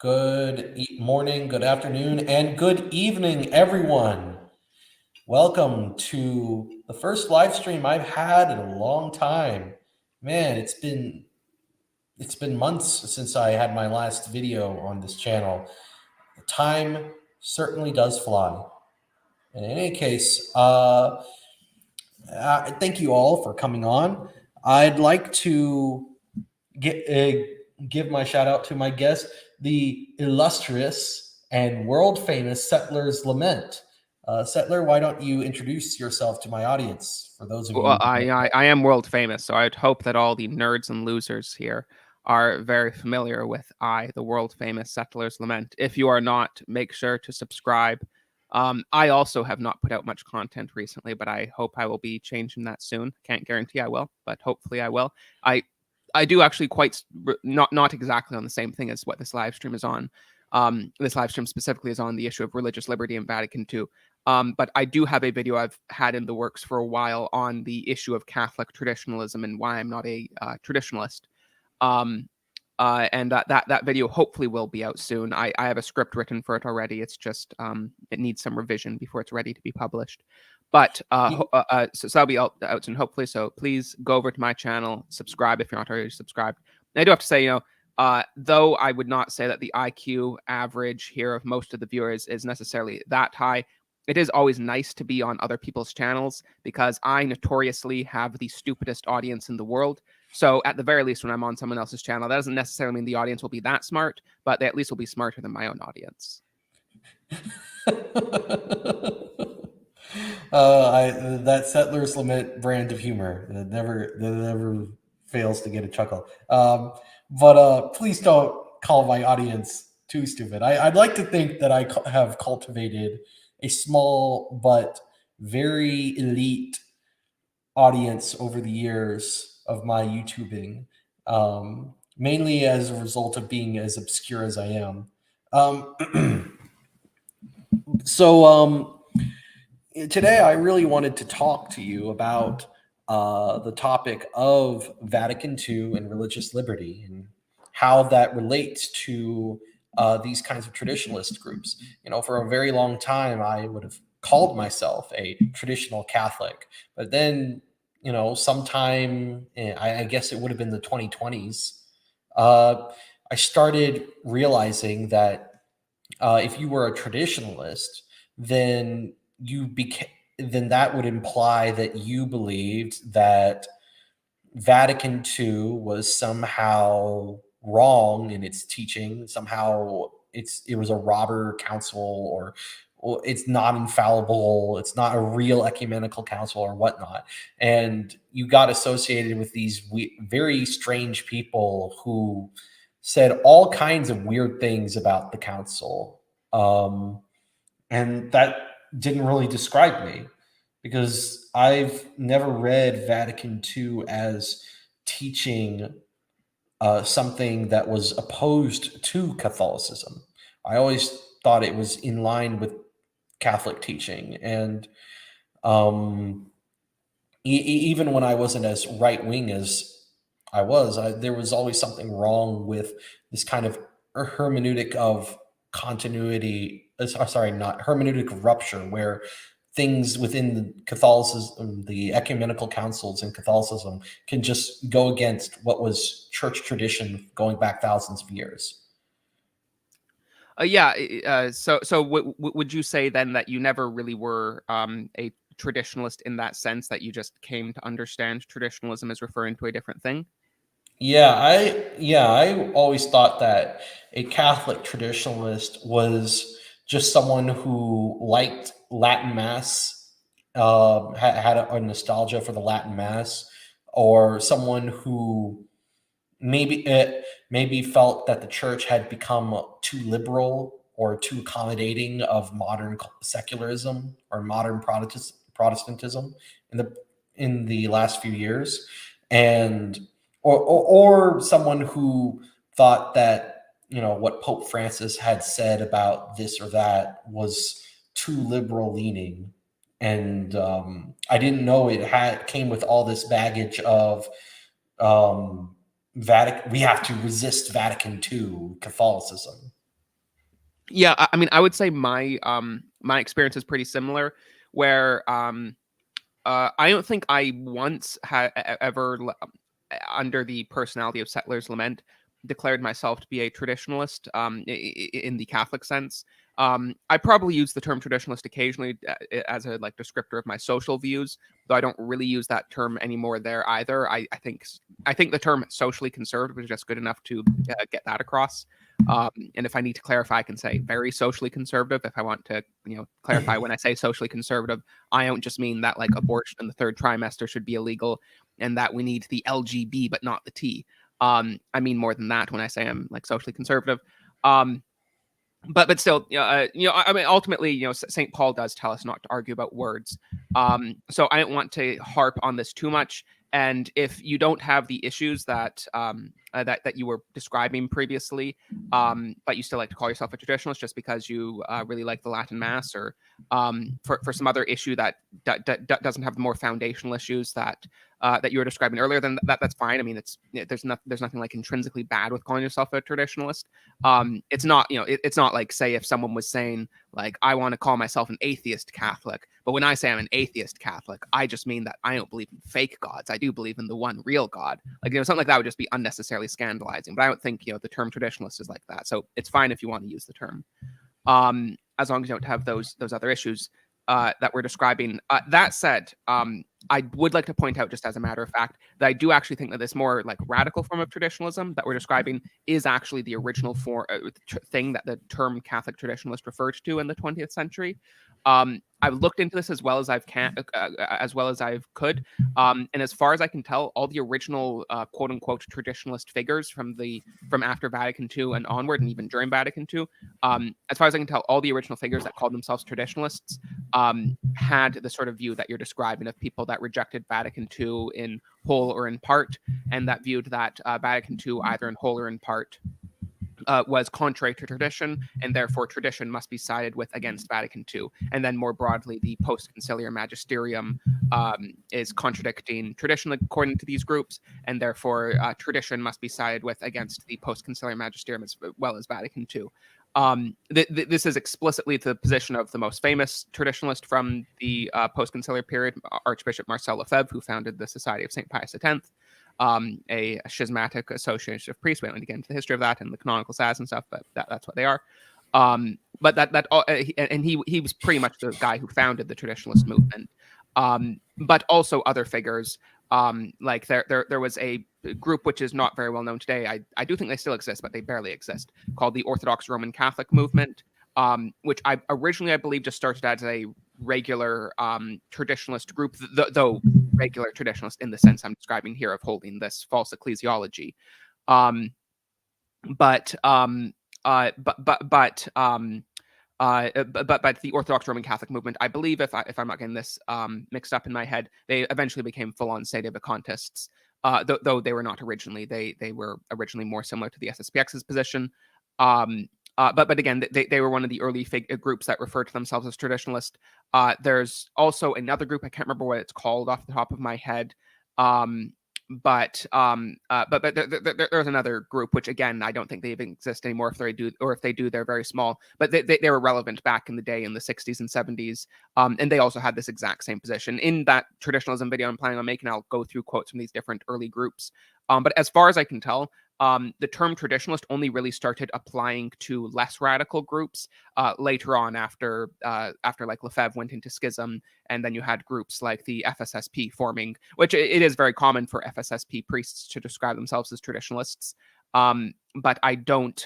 Good morning, good afternoon, and good evening, everyone. Welcome to the first live stream I've had in a long time. Man, it's been months since I had my last video on this channel. The time certainly does fly. In any case, thank you all for coming on. I'd like to give my shout out to my guest, the illustrious and world famous Settler's Lament. Settler, why don't you introduce yourself to my audience? For those of Well, you who don't I, know. I am world famous, so I'd hope that all the nerds and losers here are very familiar with the world famous Settler's Lament. If you are not, make sure to subscribe. I also have not put out much content recently, but I hope I will be changing that soon. Can't guarantee I will, but hopefully I will. I do actually not exactly on the same thing as what this live stream is on. This live stream specifically is on the issue of religious liberty in Vatican II. But I do have a video I've had in the works for a while on the issue of Catholic traditionalism and why I'm not a traditionalist. And that video hopefully will be out soon. I have a script written for it already. It's just it needs some revision before it's ready to be published. But so that'll be out soon, hopefully. So please go over to my channel, subscribe if you're not already subscribed. And I do have to say, though I would not say that the IQ average here of most of the viewers is necessarily that high, it is always nice to be on other people's channels because I notoriously have the stupidest audience in the world. So at the very least, when I'm on someone else's channel, that doesn't necessarily mean the audience will be that smart, but they at least will be smarter than my own audience. That Settler's Lament brand of humor that never fails to get a chuckle. But please don't call my audience too stupid. I'd like to think that I have cultivated a small but very elite audience over the years of my YouTubing, mainly as a result of being as obscure as I am. So today I really wanted to talk to you about the topic of Vatican II and religious liberty and how that relates to these kinds of traditionalist groups. For a very long time, I would have called myself a traditional Catholic, but then, sometime, I guess it would have been the 2020s, I started realizing that if you were a traditionalist, then then that would imply that you believed that Vatican II was somehow wrong in its teaching. Somehow it was a robber council, or it's not infallible. It's not a real ecumenical council or whatnot. And you got associated with these very strange people who said all kinds of weird things about the council. And that didn't really describe me because I've never read Vatican II as teaching something that was opposed to Catholicism. I always thought it was in line with Catholic teaching. And even when I wasn't as right wing as I was, there was always something wrong with this kind of hermeneutic of continuity. Sorry, not hermeneutic of rupture, where things within the Catholicism, the ecumenical councils in Catholicism, can just go against what was church tradition going back thousands of years. Would you say then that you never really were a traditionalist in that sense, that you just came to understand traditionalism as referring to a different thing? I always thought that a Catholic traditionalist was just someone who liked Latin Mass, had a nostalgia for the Latin Mass, or someone who maybe felt that the church had become too liberal or too accommodating of modern secularism or modern Protestantism in the last few years, and or someone who thought that what Pope Francis had said about this or that was too liberal leaning. And I didn't know it came with all this baggage of we have to resist Vatican II Catholicism. Yeah, I mean, I would say my experience is pretty similar, where I don't think I once had ever under the personality of Settler's Lament declared myself to be a traditionalist in the Catholic sense. I probably use the term traditionalist occasionally as a like descriptor of my social views, though I don't really use that term anymore there either. I think the term socially conservative is just good enough to get that across. And if I need to clarify, I can say very socially conservative. If I want to, clarify when I say socially conservative, I don't just mean that like abortion in the third trimester should be illegal and that we need the LGB but not the T. I mean more than that when I say I'm like socially conservative. Um, but still, I mean, ultimately, St. Paul does tell us not to argue about words. So I don't want to harp on this too much. And if you don't have the issues that you were describing previously, but you still like to call yourself a traditionalist just because you really like the Latin Mass, or for some other issue that doesn't have the more foundational issues that you were describing earlier, then that's fine. I mean, there's nothing like intrinsically bad with calling yourself a traditionalist. It's not, it's not like, say, if someone was saying like, I want to call myself an atheist Catholic, but when I say I'm an atheist Catholic, I just mean that I don't believe in fake gods. I do believe in the one real God. Like, something like that would just be unnecessarily scandalizing. But I don't think, the term traditionalist is like that. So it's fine if you want to use the term, as long as you don't have those other issues that we're describing. That said, I would like to point out, just as a matter of fact, that I do actually think that this more like radical form of traditionalism that we're describing is actually the original thing that the term Catholic traditionalist referred to in the 20th century. I've looked into this as well as as well as I could, and as far as I can tell, all the original quote unquote traditionalist figures from after Vatican II and onward, and even during Vatican II, as far as I can tell, all the original figures that called themselves traditionalists had the sort of view that you're describing of people that rejected Vatican II in whole or in part, and that viewed that Vatican II, either in whole or in part, was contrary to tradition, and therefore tradition must be sided with against Vatican II. And then more broadly, the post-conciliar magisterium is contradicting tradition according to these groups, and therefore tradition must be sided with against the post-conciliar magisterium as well as Vatican II. This is explicitly the position of the most famous traditionalist from the post-conciliar period, Archbishop Marcel Lefebvre, who founded the Society of St. Pius X, a schismatic association of priests. We don't need to get into the history of that and the canonical says and stuff, but that's what they are. But and he was pretty much the guy who founded the traditionalist movement. But also other figures, like there was a group which is not very well known today. I do think they still exist, but they barely exist, called the Orthodox Roman Catholic movement, which I believe just started as a regular traditionalist group, though regular traditionalist in the sense I'm describing here of holding this false ecclesiology. But the Orthodox Roman Catholic movement, I believe, if I'm not getting this mixed up in my head, they eventually became full-on sedevacantists, though they were not originally. They were originally more similar to the SSPX's position. But again, they were one of the early groups that referred to themselves as traditionalist. There's also another group, I can't remember what it's called off the top of my head. But there's another group which, again, I don't think they even exist anymore. If they do, they're very small. But they were relevant back in the day in the 60s and 70s, and they also had this exact same position. In that traditionalism video I'm planning on making, I'll go through quotes from these different early groups. But as far as I can tell, the term traditionalist only really started applying to less radical groups later on, after like Lefebvre went into schism, and then you had groups like the FSSP forming, which it is very common for FSSP priests to describe themselves as traditionalists. But I don't.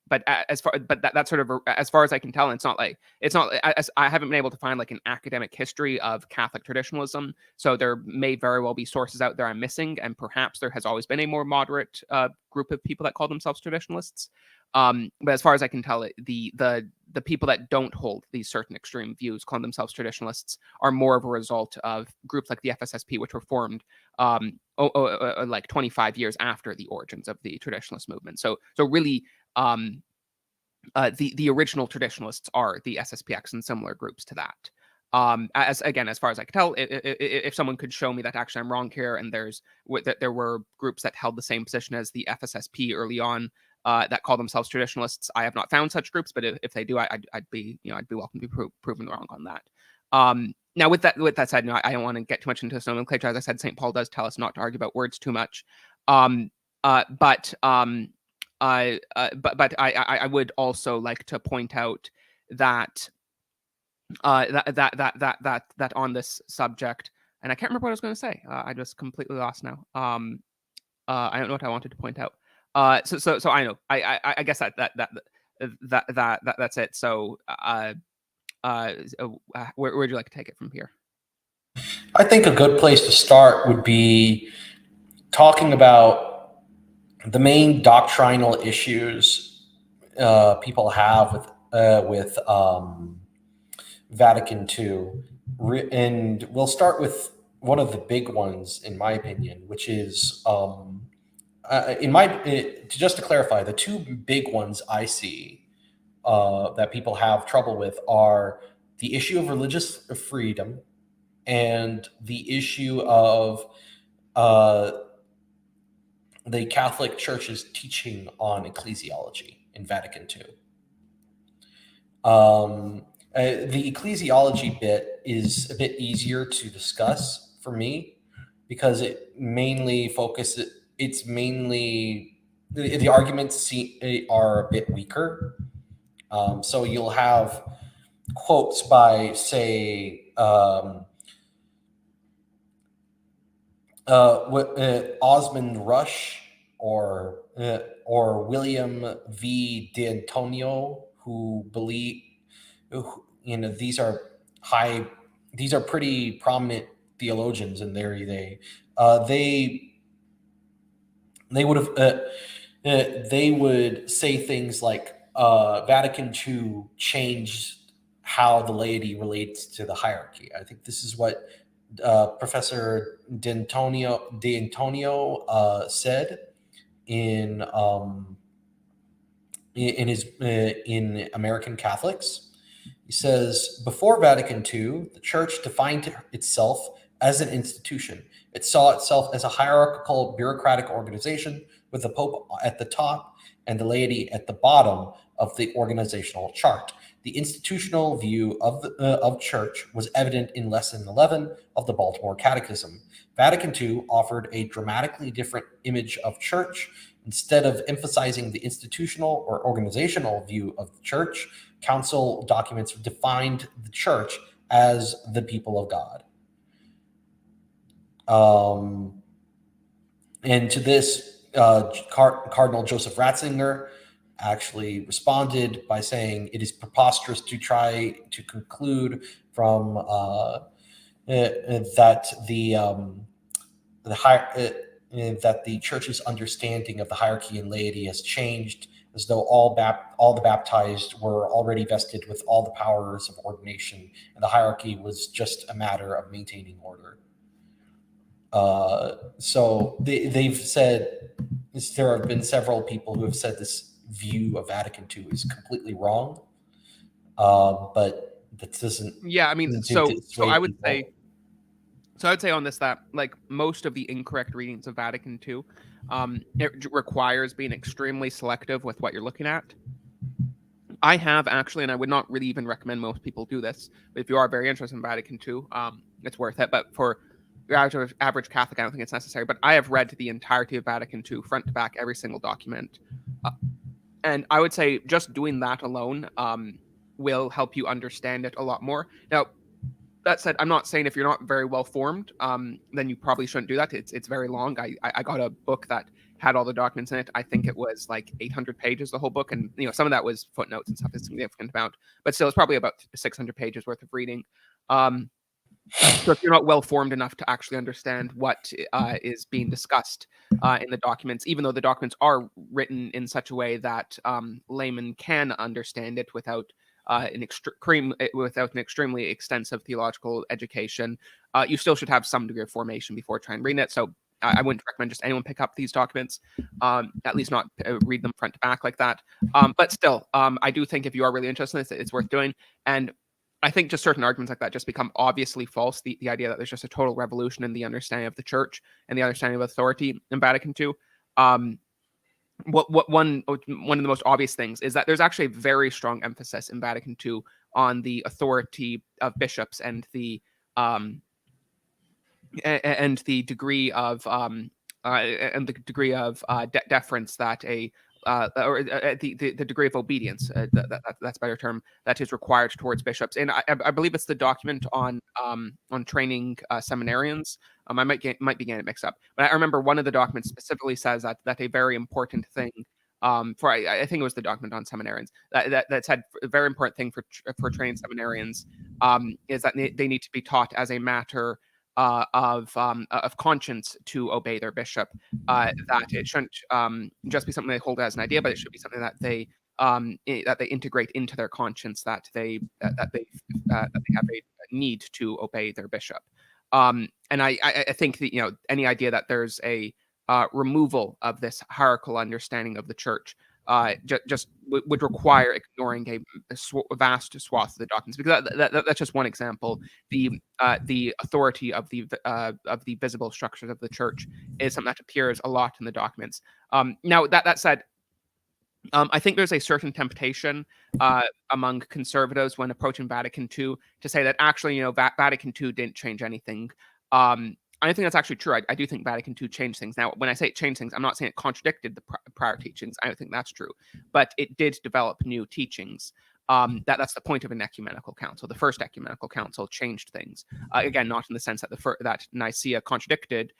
But that's sort of, as far as I can tell, it's not I haven't been able to find like an academic history of Catholic traditionalism. So there may very well be sources out there I'm missing, and perhaps there has always been a more moderate group of people that call themselves traditionalists. But as far as I can tell, the people that don't hold these certain extreme views, calling themselves traditionalists, are more of a result of groups like the FSSP, which were formed like 25 years after the origins of the traditionalist movement. So really, the original traditionalists are the SSPX and similar groups to that. As far as I can tell, if someone could show me that actually I'm wrong here, and there were groups that held the same position as the FSSP early on, that call themselves traditionalists. I have not found such groups, but if they do, I'd be welcome to be proven wrong on that. Now, with that said, I don't want to get too much into this nomenclature. As I said, St. Paul does tell us not to argue about words too much. But I would also like to point out that that on this subject, and I can't remember what I was going to say. I just completely lost now. I don't know what I wanted to point out. So I know. I guess that's it. So where would you like to take it from here? I think a good place to start would be talking about the main doctrinal issues people have with Vatican II, and we'll start with one of the big ones, in my opinion, which is just to clarify, the two big ones I see that people have trouble with are the issue of religious freedom and the issue of the Catholic Church's teaching on ecclesiology in Vatican II. The ecclesiology bit is a bit easier to discuss for me because it mainly focuses. It's mainly the arguments are a bit weaker. So you'll have quotes by, say, Osmond Rush or William V. D'Antonio, who believe, these are pretty prominent theologians in their day. They would have they would say things like Vatican II changed how the laity relates to the hierarchy. I think this is what Professor D'Antonio said in American Catholics. He says, before Vatican II, the Church defined itself as an institution. It saw itself as a hierarchical, bureaucratic organization with the Pope at the top and the laity at the bottom of the organizational chart. The institutional view of Church was evident in Lesson 11 of the Baltimore Catechism. Vatican II offered a dramatically different image of Church. Instead of emphasizing the institutional or organizational view of the Church, council documents defined the Church as the people of God. And to this, Cardinal Joseph Ratzinger actually responded by saying it is preposterous to try to conclude from that the Church's understanding of the hierarchy and laity has changed, as though all the baptized were already vested with all the powers of ordination, and the hierarchy was just a matter of maintaining order. So they've said there have been several people who have said this view of Vatican II is completely wrong, but that doesn't. Yeah, I mean, so I would say. So I would say on this that, like most of the incorrect readings of Vatican II, it requires being extremely selective with what you're looking at. I have actually, and I would not really even recommend most people do this, but if you are very interested in Vatican II, it's worth it. But for your average Catholic, I don't think it's necessary. But I have read the entirety of Vatican II, front to back, every single document. And I would say just doing that alone will help you understand it a lot more. Now, that said, I'm not saying if you're not very well formed, then you probably shouldn't do that. It's very long. I got a book that had all the documents in it. I think it was like 800 pages, the whole book, and some of that was footnotes and stuff. It's a significant amount, but still, it's probably about 600 pages worth of reading. So if you're not well formed enough to actually understand what is being discussed in the documents, even though the documents are written in such a way that laymen can understand it without an extremely extensive theological education, you still should have some degree of formation before trying to read it. So I wouldn't recommend just anyone pick up these documents, at least not read them front to back like that. But still, I do think if you are really interested in this, it's worth doing. And I think just certain arguments like that just become obviously false. The idea that there's just a total revolution in the understanding of the Church and the understanding of authority in Vatican II. one of the most obvious things is that there's actually a very strong emphasis in Vatican II on the authority of bishops and the degree of deference that the degree of obedience, that's a better term, that is required towards bishops. And I believe it's the document on training seminarians. I might be getting it mixed up, but I remember one of the documents specifically says that a very important thing, I think it was the document on seminarians, that said a very important thing for training seminarians is that they need to be taught as a matter of conscience to obey their bishop. That it shouldn't just be something they hold as an idea, but it should be something that they integrate into their conscience, that they have a need to obey their bishop. And I think that any idea that there's a removal of this hierarchical understanding of the church just would require ignoring a vast swath of the documents, because that's just one example. The authority of the visible structures of the church is something that appears a lot in the documents. Now that said, I think there's a certain temptation among conservatives when approaching Vatican II to say that actually, Vatican II didn't change anything. I don't think that's actually true. I do think Vatican II changed things. Now, when I say it changed things, I'm not saying it contradicted the prior teachings. I don't think that's true. But it did develop new teachings. That's the point of an ecumenical council. The first ecumenical council changed things. Again, not in the sense that that Nicaea contradicted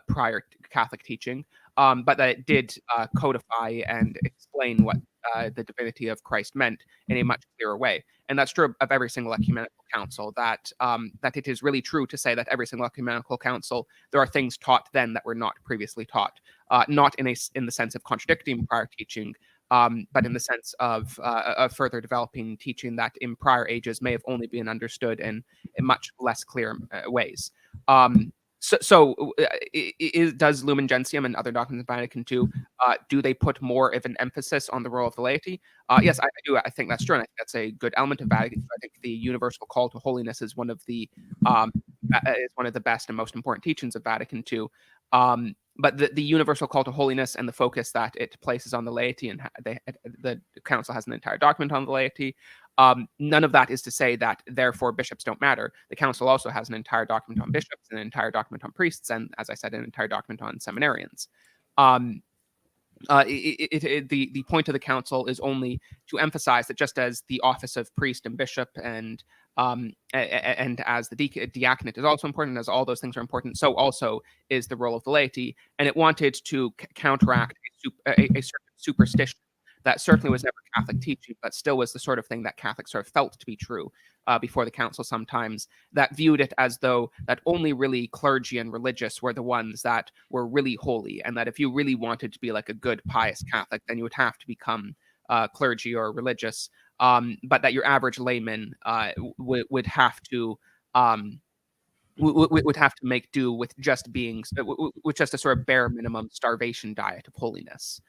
prior Catholic teaching, but that it did codify and explain what the divinity of Christ meant in a much clearer way. And that's true of every single ecumenical council, that it is really true to say that every single ecumenical council, there are things taught then that were not previously taught, not in the sense of contradicting prior teaching, but in the sense of further developing teaching that in prior ages may have only been understood in much less clear ways. Does Lumen Gentium and other doctrines of Vatican II, do they put more of an emphasis on the role of the laity? Yes, I do. I think that's true, and I think that's a good element of Vatican II. I think the universal call to holiness is one of the best and most important teachings of Vatican II. But the universal call to holiness and the focus that it places on the laity, and the council has an entire document on the laity. None of that is to say that therefore bishops don't matter. The council also has an entire document on bishops, an entire document on priests, and, as I said, an entire document on seminarians. The point of the council is only to emphasize that just as the office of priest and bishop and as the diaconate is also important, as all those things are important, so also is the role of the laity. And it wanted to counteract a certain superstition that certainly was never Catholic teaching, but still was the sort of thing that Catholics sort of felt to be true before the council sometimes, that viewed it as though that only really clergy and religious were the ones that were really holy, and that if you really wanted to be like a good, pious Catholic, then you would have to become clergy or religious, but that your average layman would have to make do with just being with just a sort of bare minimum starvation diet of holiness.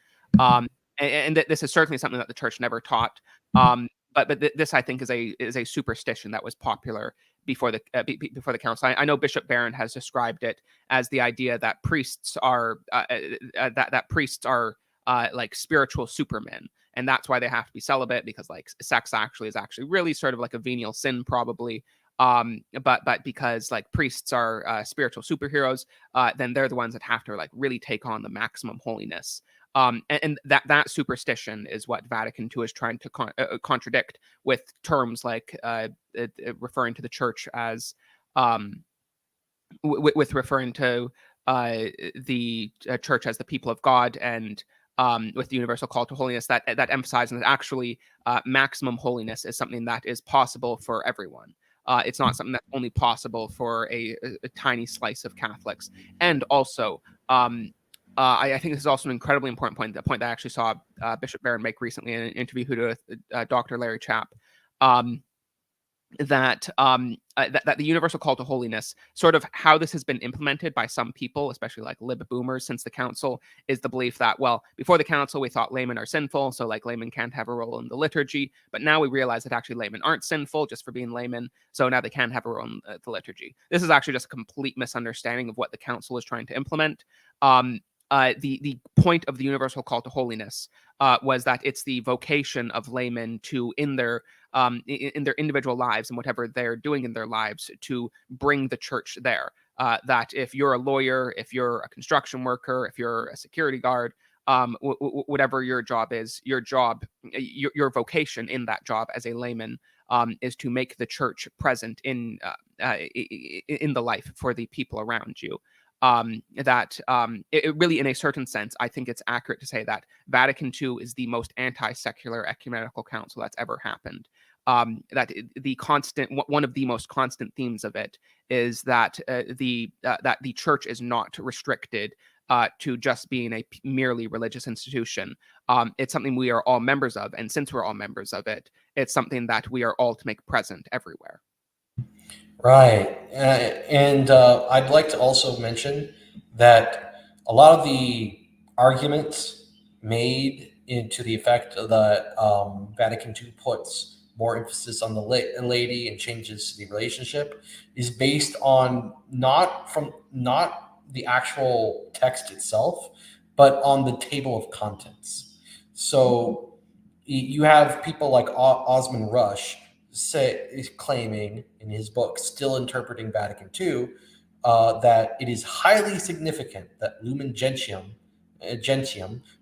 And this is certainly something that the church never taught. But this, I think, is a superstition that was popular before the council. I know Bishop Barron has described it as the idea that priests are like spiritual supermen, and that's why they have to be celibate, because like sex is actually really sort of like a venial sin, probably. But because like priests are spiritual superheroes, then they're the ones that have to like really take on the maximum holiness. And that superstition is what Vatican II is trying to contradict with terms like referring to the church as with referring to the church as the people of God, and with the universal call to holiness, that emphasizing that actually maximum holiness is something that is possible for everyone. It's not something that's only possible for a tiny slice of Catholics. And also, I think this is also an incredibly important point, the point that I actually saw Bishop Barron make recently in an interview with Dr. Larry Chapp, that the universal call to holiness, sort of how this has been implemented by some people, especially like lib boomers since the council, is the belief that, well, before the council we thought laymen are sinful, so like laymen can't have a role in the liturgy, but now we realize that actually laymen aren't sinful just for being laymen, so now they can have a role in the liturgy. This is actually just a complete misunderstanding of what the council is trying to implement. the point of the universal call to holiness was that it's the vocation of laymen to, in their individual lives and whatever they're doing in their lives, to bring the church there. That if you're a lawyer, if you're a construction worker, if you're a security guard, whatever your job is, your vocation in that job as a layman is to make the church present in the life for the people around you. It really, in a certain sense, I think it's accurate to say that Vatican II is the most anti-secular ecumenical council that's ever happened. That one of the most constant themes of it is that the church is not restricted to just being a merely religious institution. It's something we are all members of, and since we're all members of it, it's something that we are all to make present everywhere. Right. And I'd like to also mention that a lot of the arguments made into the effect that Vatican II puts more emphasis on the laity and changes the relationship is based on not the actual text itself, but on the table of contents. So you have people like Osmond Rush claiming in his book, Still Interpreting Vatican II, that it is highly significant that Lumen Gentium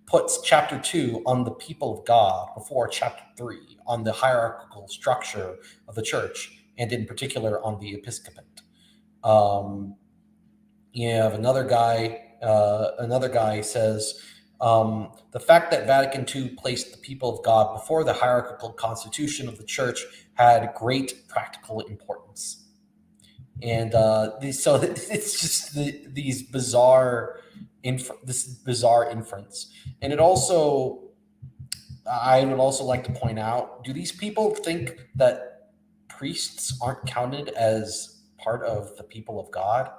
puts chapter 2 on the people of God before chapter 3 on the hierarchical structure of the church, and in particular on the episcopate. You have another guy says, the fact that Vatican II placed the people of God before the hierarchical constitution of the church had great practical importance. And so it's just this bizarre inference. And it also, I would also like to point out, do these people think that priests aren't counted as part of the people of God?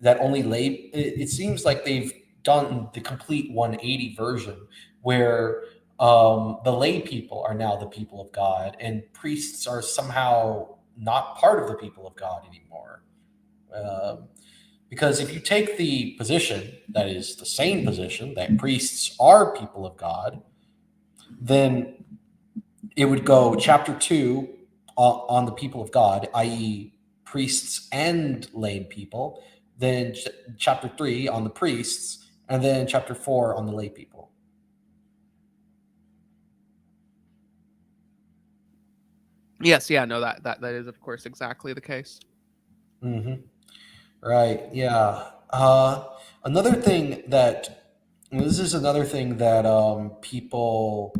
That only lay, it seems like they've done the complete 180 version where the lay people are now the people of God and priests are somehow not part of the people of God anymore. Because if you take the position that is the same position, that priests are people of God, then it would go chapter 2 on the people of God, i.e., priests and lay people, then chapter 3 on the priests, and then chapter 4 on the lay people. Yes, yeah, no, that is of course exactly the case. Mm-hmm. Right. Yeah. Another thing that this is another thing that people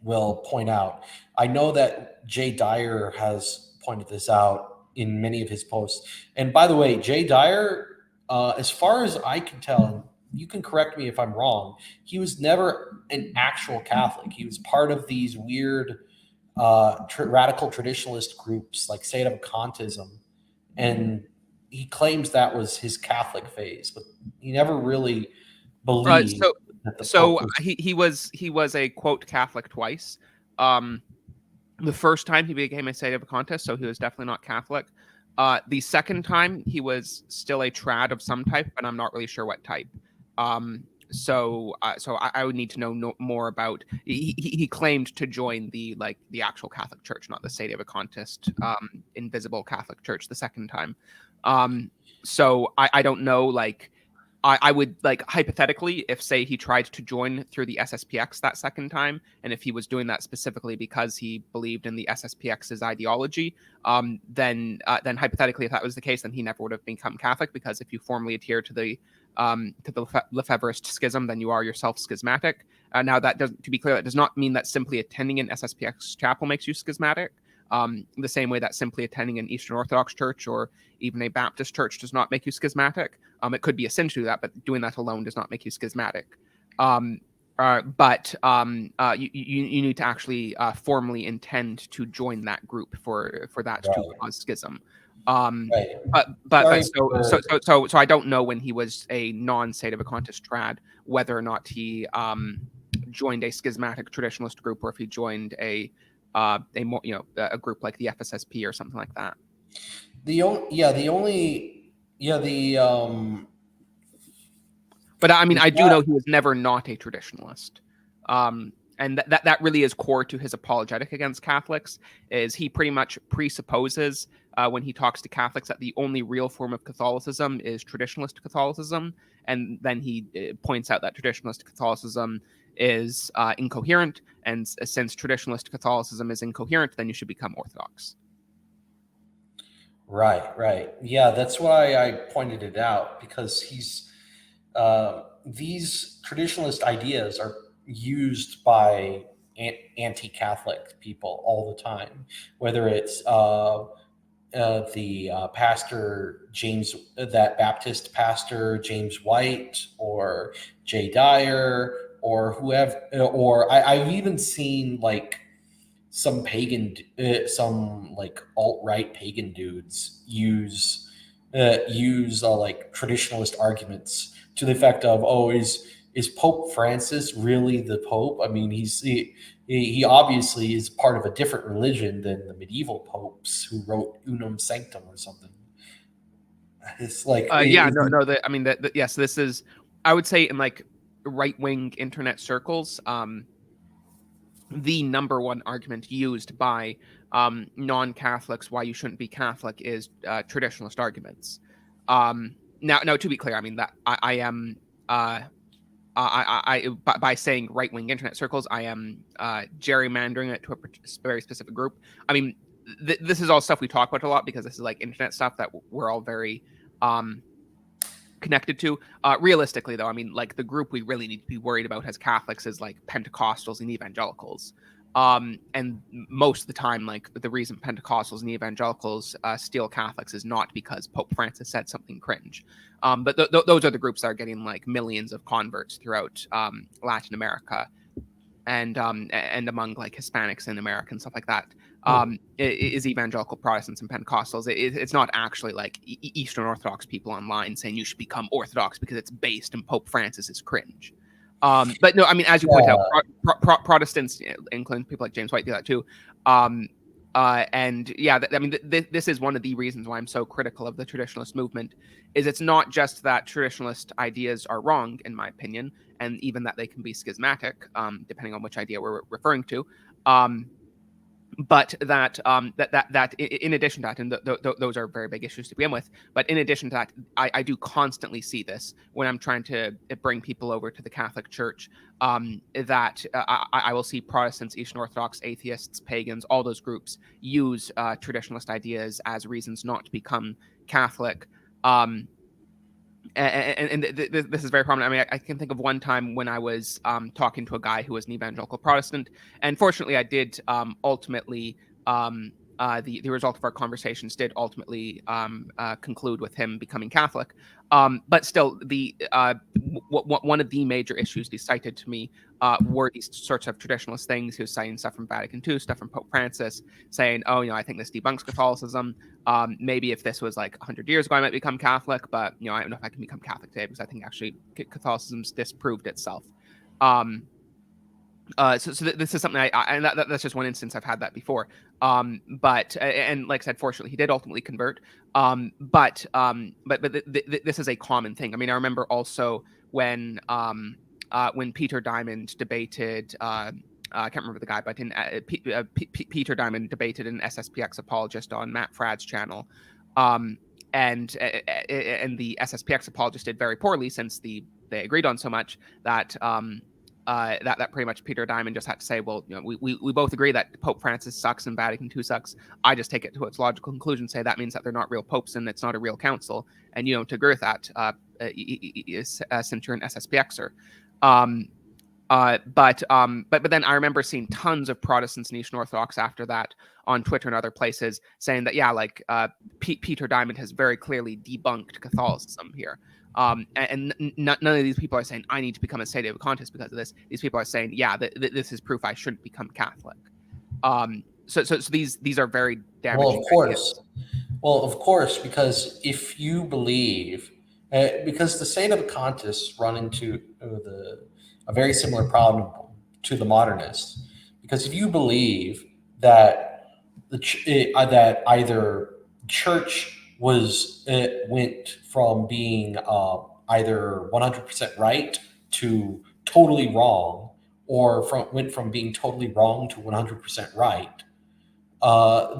will point out. I know that Jay Dyer has pointed this out in many of his posts. And by the way, Jay Dyer, as far as I can tell, and you can correct me if I'm wrong, he was never an actual Catholic. He was part of these weird radical traditionalist groups like Sedevacantism, and he claims that was his Catholic phase, but he never really believed that the Pope was. He was a quote Catholic twice. The first time he became a Sedevacantist, so he was definitely not Catholic. The second time he was still a trad of some type, but I'm not really sure what type. So I would need to know more about. He claimed to join the actual Catholic Church, not the Sedevacantist invisible Catholic Church. The second time, so I don't know. I would hypothetically, if say he tried to join through the SSPX that second time, and if he was doing that specifically because he believed in the SSPX's ideology, then hypothetically, if that was the case, then he never would have become Catholic, because if you formally adhere to the Lefebvrist schism, then you are yourself schismatic. Now, to be clear, that does not mean that simply attending an SSPX chapel makes you schismatic. The same way that simply attending an Eastern Orthodox church or even a Baptist church does not make you schismatic. It could be a sin to do that, but doing that alone does not make you schismatic. But you need to actually formally intend to join that group for that to cause schism. Right. So I don't know when he was a non-Sedevacantist trad whether or not he joined a schismatic traditionalist group, or if he joined a more a group like the FSSP or something like that. The only Yeah, the But I mean, I do know he was never not a traditionalist. And that really is core to his apologetic against Catholics, is he pretty much presupposes when he talks to Catholics that the only real form of Catholicism is traditionalist Catholicism. And then he points out that traditionalist Catholicism is incoherent. And since traditionalist Catholicism is incoherent, then you should become Orthodox. Right. Yeah, that's why I pointed it out, because these traditionalist ideas are used by anti-Catholic people all the time, whether it's the pastor James, that Baptist pastor James White, or Jay Dyer, or whoever, or I've even seen like some like alt-right pagan dudes use like traditionalist arguments to the effect of, oh, is Pope Francis really the Pope? I mean, he obviously is part of a different religion than the medieval popes who wrote Unum Sanctum or something. It's like, Yeah, no. I mean, yes, this is, I would say, in like right-wing internet circles, the number one argument used by non-Catholics why you shouldn't be Catholic is traditionalist arguments. Now, to be clear, I mean that I am by saying right-wing internet circles, I am gerrymandering it to a very specific group. I mean, this is all stuff we talk about a lot because this is like internet stuff that we're all very connected to. Realistically, though, I mean, like the group we really need to be worried about as Catholics is like Pentecostals and evangelicals. And most of the time, like the reason Pentecostals and evangelicals steal Catholics is not because Pope Francis said something cringe. But those are the groups that are getting like millions of converts throughout Latin America and among like Hispanics in America and stuff like that. Is evangelical Protestants and Pentecostals. It's not actually like Eastern Orthodox people online saying you should become Orthodox because it's based in Pope Francis is cringe. But no, I mean, as you point out, Protestants, including people like James White, do that too. And yeah, I mean, this is one of the reasons why I'm so critical of the traditionalist movement. Is it's not just that traditionalist ideas are wrong, in my opinion, and even that they can be schismatic, depending on which idea we're referring to. But that in addition to that, and those are very big issues to begin with. But in addition to that, I do constantly see this when I'm trying to bring people over to the Catholic Church. That I will see Protestants, Eastern Orthodox, atheists, pagans, all those groups use traditionalist ideas as reasons not to become Catholic. And this is very prominent. I mean, I can think of one time when I was talking to a guy who was an evangelical Protestant, and fortunately, I did ultimately the result of our conversations did ultimately conclude with him becoming Catholic. But still, one of the major issues he cited to me were these sorts of traditionalist things. He was citing stuff from Vatican II, stuff from Pope Francis, saying, "Oh, I think this debunks Catholicism. Maybe if this was like 100 years ago, I might become Catholic, but I don't know if I can become Catholic today because I think actually Catholicism's disproved itself." So this is something and that's just one instance I've had that before. But and like I said, fortunately, he did ultimately convert. But this is a common thing. I mean, I remember also when Peter Diamond debated. I can't remember the guy, but Peter Diamond debated an SSPX apologist on Matt Fradd's channel. And the SSPX apologist did very poorly since they agreed on so much that that pretty much Peter Diamond just had to say, well, we both agree that Pope Francis sucks and Vatican II sucks. I just take it to its logical conclusion, say that means that they're not real popes and it's not a real council. And you don't agree with that since you're an SSPXer. But then I remember seeing tons of Protestants and Eastern Orthodox after that on Twitter and other places saying that, yeah, like Peter Diamond has very clearly debunked Catholicism here. And none of these people are saying I need to become a Sede Vacantis because of this. These people are saying, yeah, this is proof I shouldn't become Catholic. So these are very damaging. Well, of course, because if you believe, because the Sede Vacantis run into a very similar problem to the modernists, because if you believe that that either church went from being either 100% right to totally wrong, or went from being totally wrong to 100% right,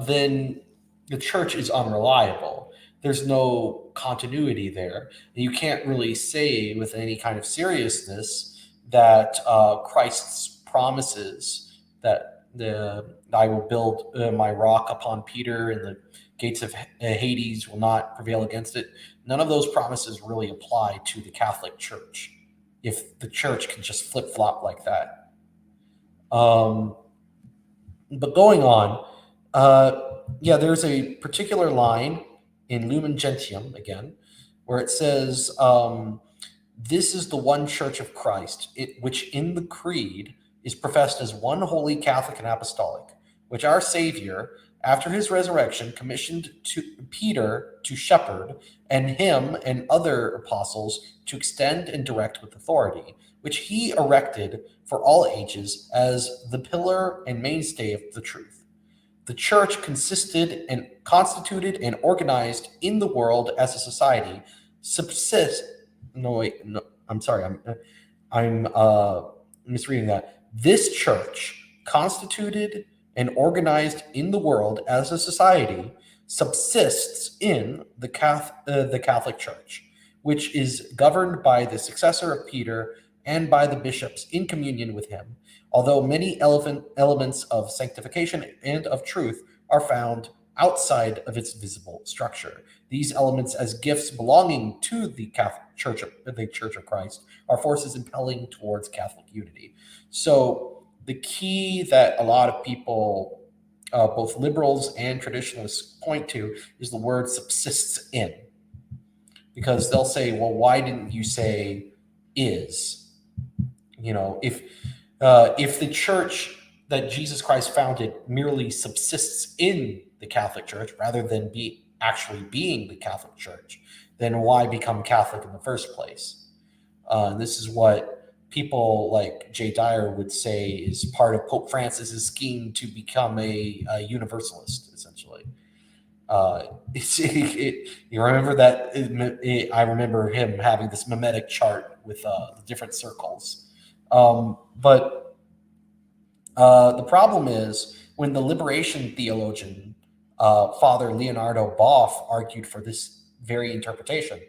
then the church is unreliable. There's no continuity there. You can't really say with any kind of seriousness that Christ's promises that I will build my rock upon Peter, and the gates of Hades will not prevail against it. None of those promises really apply to the Catholic Church if the church can just flip flop like that. But going on, there's a particular line in Lumen Gentium again, where it says, "This is the one Church of Christ, which in the Creed is professed as one holy, Catholic, and Apostolic, which our Savior, after his resurrection, commissioned to Peter to shepherd, and him and other apostles to extend and direct with authority, which he erected for all ages as the pillar and mainstay of the truth. The church consisted and constituted and organized in the world as a society, subsist. No, wait, no, I'm sorry, I'm misreading that. This church, constituted and organized in the world as a society, subsists in the Catholic Church, which is governed by the successor of Peter and by the bishops in communion with him, although many elements of sanctification and of truth are found outside of its visible structure. These elements, as gifts belonging to the Catholic Church, the Church of Christ, are forces impelling towards Catholic unity." So the key that a lot of people, both liberals and traditionalists, point to is the word "subsists in," because they'll say, "Well, why didn't you say is?" If the church that Jesus Christ founded merely subsists in the Catholic Church rather than actually being the Catholic Church, then why become Catholic in the first place? And this is what people like Jay Dyer would say is part of Pope Francis's scheme to become a universalist, essentially. You remember that? I remember him having this mimetic chart with the different circles. But the problem is when the liberation theologian, Father Leonardo Boff, argued for this very interpretation,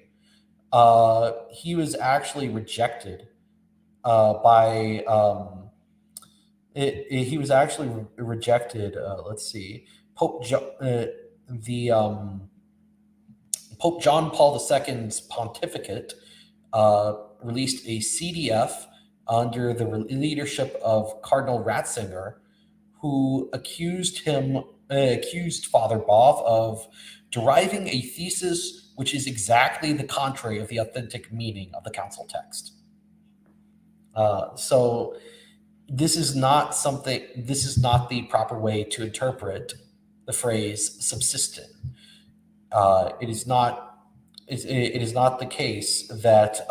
he was actually rejected by. He was actually rejected. Let's see, Pope Pope John Paul II's pontificate released a CDF under the leadership of Cardinal Ratzinger, who accused Father Boff of deriving a thesis which is exactly the contrary of the authentic meaning of the council text. So this is not the proper way to interpret the phrase "subsistent." It is not the case that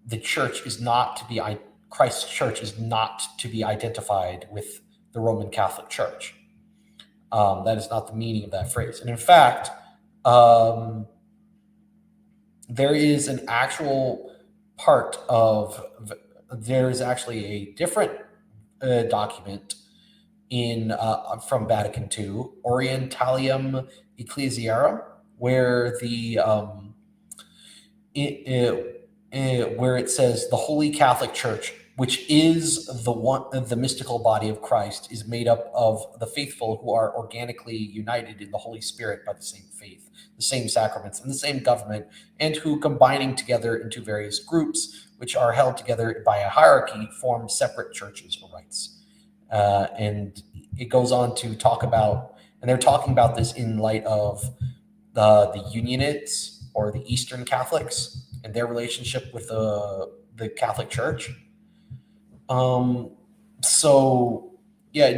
the church is not to be Christ's church is not to be identified with the Roman Catholic Church. That is not the meaning of that phrase. And in fact, there is an actual there is actually a different document from Vatican II, Orientalium Ecclesiarum, where where it says the Holy Catholic Church, which is the mystical body of Christ, is made up of the faithful who are organically united in the Holy Spirit by the same faith, the same sacraments, and the same government, and who, combining together into various groups, which are held together by a hierarchy, form separate churches or rites. And it goes on to talk about, and they're talking about this in light of the Unionists or the Eastern Catholics and their relationship with the Catholic Church. So yeah,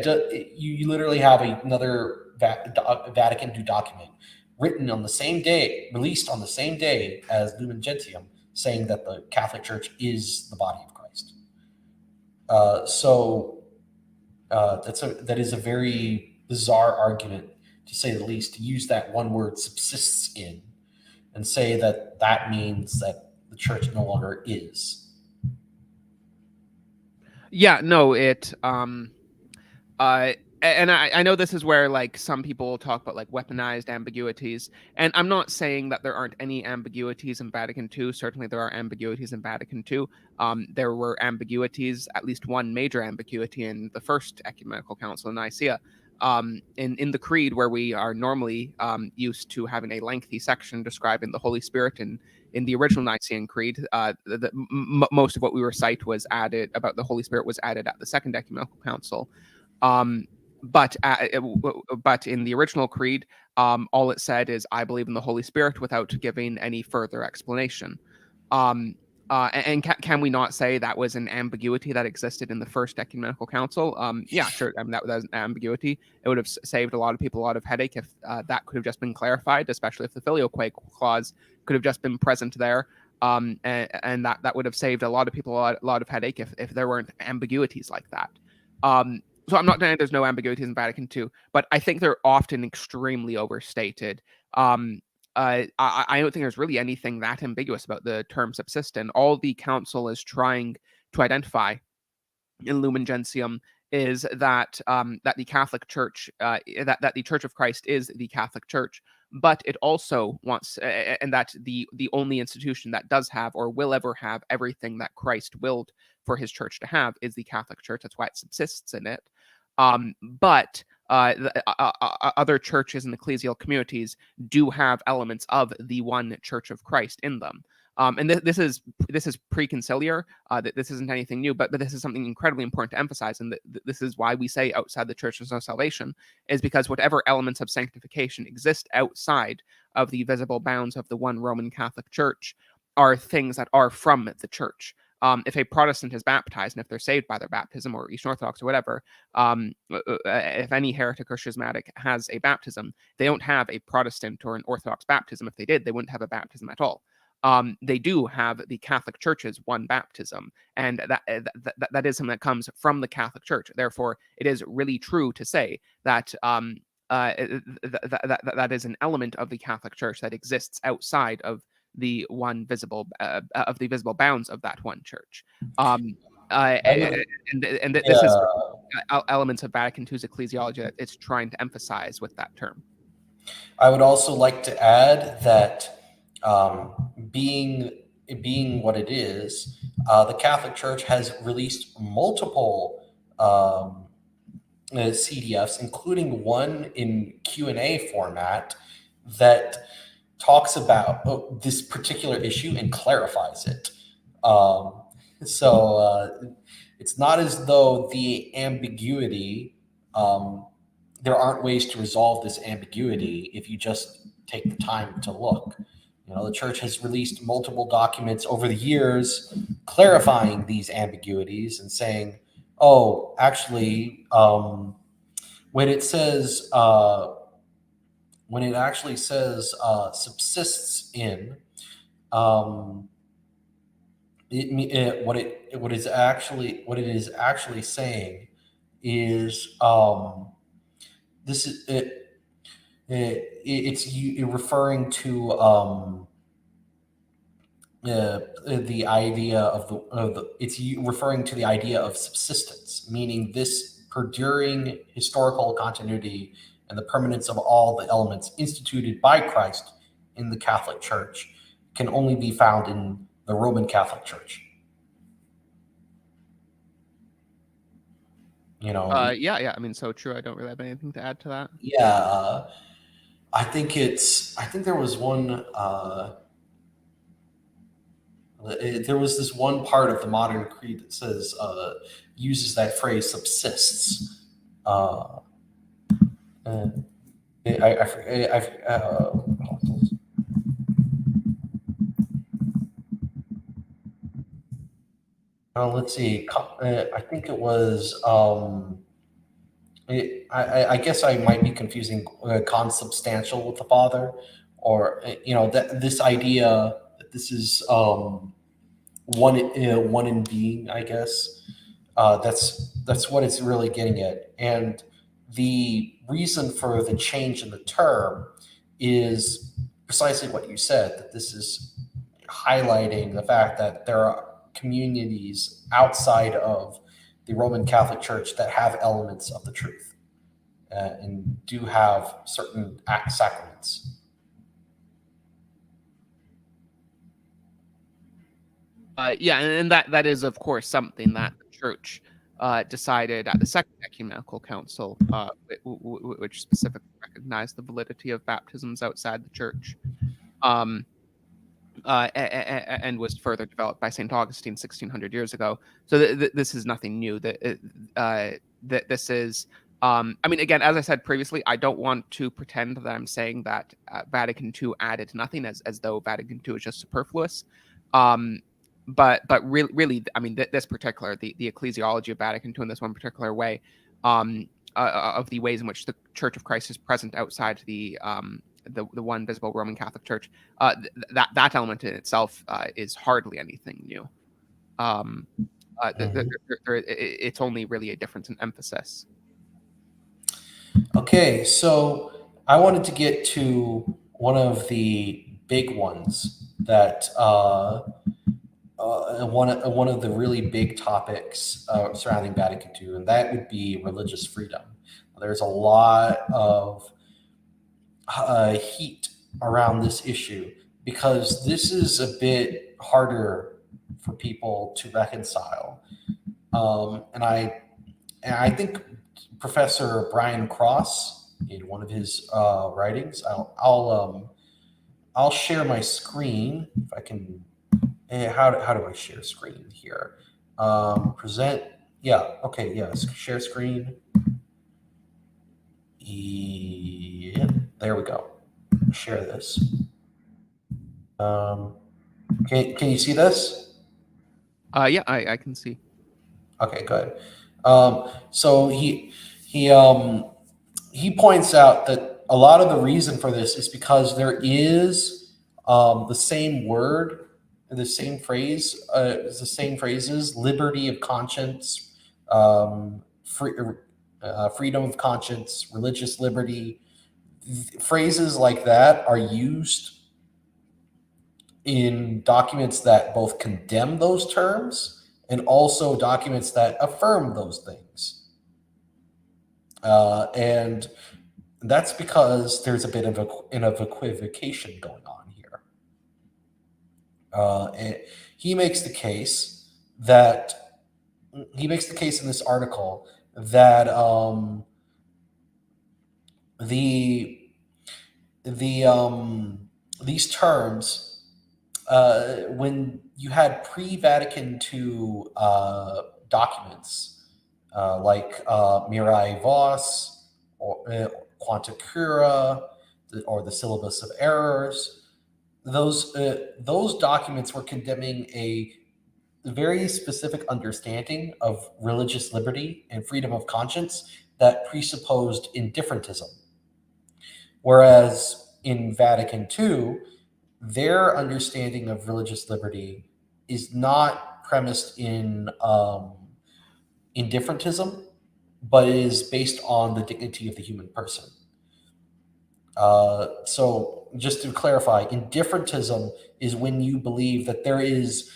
you literally have another Vatican II document written on the same day, released on the same day as Lumen Gentium, saying that the Catholic Church is the body of Christ. That is a very bizarre argument to say the least, to use that one word subsists in and say that that means that the church no longer is. Yeah, no, and I know this is where like some people talk about like weaponized ambiguities, and I'm not saying that there aren't any ambiguities in Vatican II. Certainly, there are ambiguities in Vatican II. There were ambiguities, at least one major ambiguity in the First Ecumenical Council in Nicaea. In the Creed, where we are normally used to having a lengthy section describing the Holy Spirit, and in the original Nicene Creed, most of what we recite was added about the Holy Spirit was added at the Second Ecumenical Council. Um, but in the original creed, all it said is, "I believe in the Holy Spirit," without giving any further explanation. Um, and can we not say that was an ambiguity that existed in the First Ecumenical Council? Yeah, sure. I mean, that was an ambiguity. It would have saved a lot of people a lot of headache if that could have just been clarified, especially if the filioque clause could have just been present there. And that would have saved a lot of people a lot of headache if there weren't ambiguities like that. So I'm not saying there's no ambiguities in Vatican II, but I think they're often extremely overstated. I don't think there's really anything that ambiguous about the term subsist, and all the council is trying to identify in Lumen Gentium is that that the Catholic Church, that the Church of Christ is the Catholic Church, but it also wants, and that the only institution that does have or will ever have everything that Christ willed for His Church to have is the Catholic Church. That's why it subsists in it. But other churches and ecclesial communities do have elements of the one Church of Christ in them. And this is pre-conciliar. This isn't anything new, but this is something incredibly important to emphasize. And this is why we say outside the church there's no salvation, is because whatever elements of sanctification exist outside of the visible bounds of the one Roman Catholic Church are things that are from the church. If a Protestant is baptized, and if they're saved by their baptism, or Eastern Orthodox or whatever, if any heretic or schismatic has a baptism, they don't have a Protestant or an Orthodox baptism. If they did, they wouldn't have a baptism at all. They do have the Catholic Church's one baptism, and that is something that comes from the Catholic Church. Therefore, it is really true to say that that is an element of the Catholic Church that exists outside of the one visible of the visible bounds of that one church. And this is elements of Vatican II's ecclesiology that it's trying to emphasize with that term. I would also like to add that being what it is, the Catholic Church has released multiple CDFs, including one in Q&A format that talks about this particular issue and clarifies it. So it's not as though the ambiguity, there aren't ways to resolve this ambiguity if you just take the time to look. You know, the church has released multiple documents over the years clarifying these ambiguities and saying, oh, actually, when it actually says subsists in, what it is actually saying is this is it's referring to the idea of it's referring to the idea of subsistence, meaning this perduring historical continuity and the permanence of all the elements instituted by Christ in the Catholic Church can only be found in the Roman Catholic Church. You know. Yeah. I mean, so true. I don't really have anything to add to that. Yeah, I think there was one. There was this one part of the modern creed that says uses that phrase subsists. Let's see. I think it was. I guess I might be confusing consubstantial with the Father, or that this idea that this is one in being. I guess that's what it's really getting at, and the reason for the change in the term is precisely what you said, that this is highlighting the fact that there are communities outside of the Roman Catholic Church that have elements of the truth and do have certain sacraments. Yeah, and that is, of course, something that the Church decided at the Second Ecumenical Council, which specifically recognized the validity of baptisms outside the Church, and was further developed by St. Augustine 1600 years ago. So this is nothing new. That this is. I mean, again, as I said previously, I don't want to pretend that I'm saying that Vatican II added nothing, as though Vatican II is just superfluous. But really, I mean, this particular, the Ecclesiology of Vatican II in this one particular way, of the ways in which the Church of Christ is present outside the one visible Roman Catholic Church, that element in itself is hardly anything new. It's only really a difference in emphasis. Okay, so I wanted to get to one of the big ones that one of the really big topics surrounding Vatican II, and that would be religious freedom. There's a lot of heat around this issue because this is a bit harder for people to reconcile, and I think Professor Brian Cross, in one of his writings, I'll share my screen if I can. How do I share screen here? Present. Yeah. Okay. Yes. Share screen. Yeah, there we go. Share this. Can you see this? Yeah, I can see. Okay, good. So he points out that a lot of the reason for this is because there is the same word, the same phrase, the same phrases: liberty of conscience, freedom of conscience, religious liberty. Phrases like that are used in documents that both condemn those terms and also documents that affirm those things. And that's because there's a bit of an equivocation going on here. And he makes the case in this article that these terms, when you had pre-Vatican II documents like Mirai Vos or Quanta Cura or the Syllabus of Errors, those documents were condemning a very specific understanding of religious liberty and freedom of conscience that presupposed indifferentism. Whereas in Vatican II, their understanding of religious liberty is not premised in indifferentism, but is based on the dignity of the human person. So just to clarify, indifferentism is when you believe that there is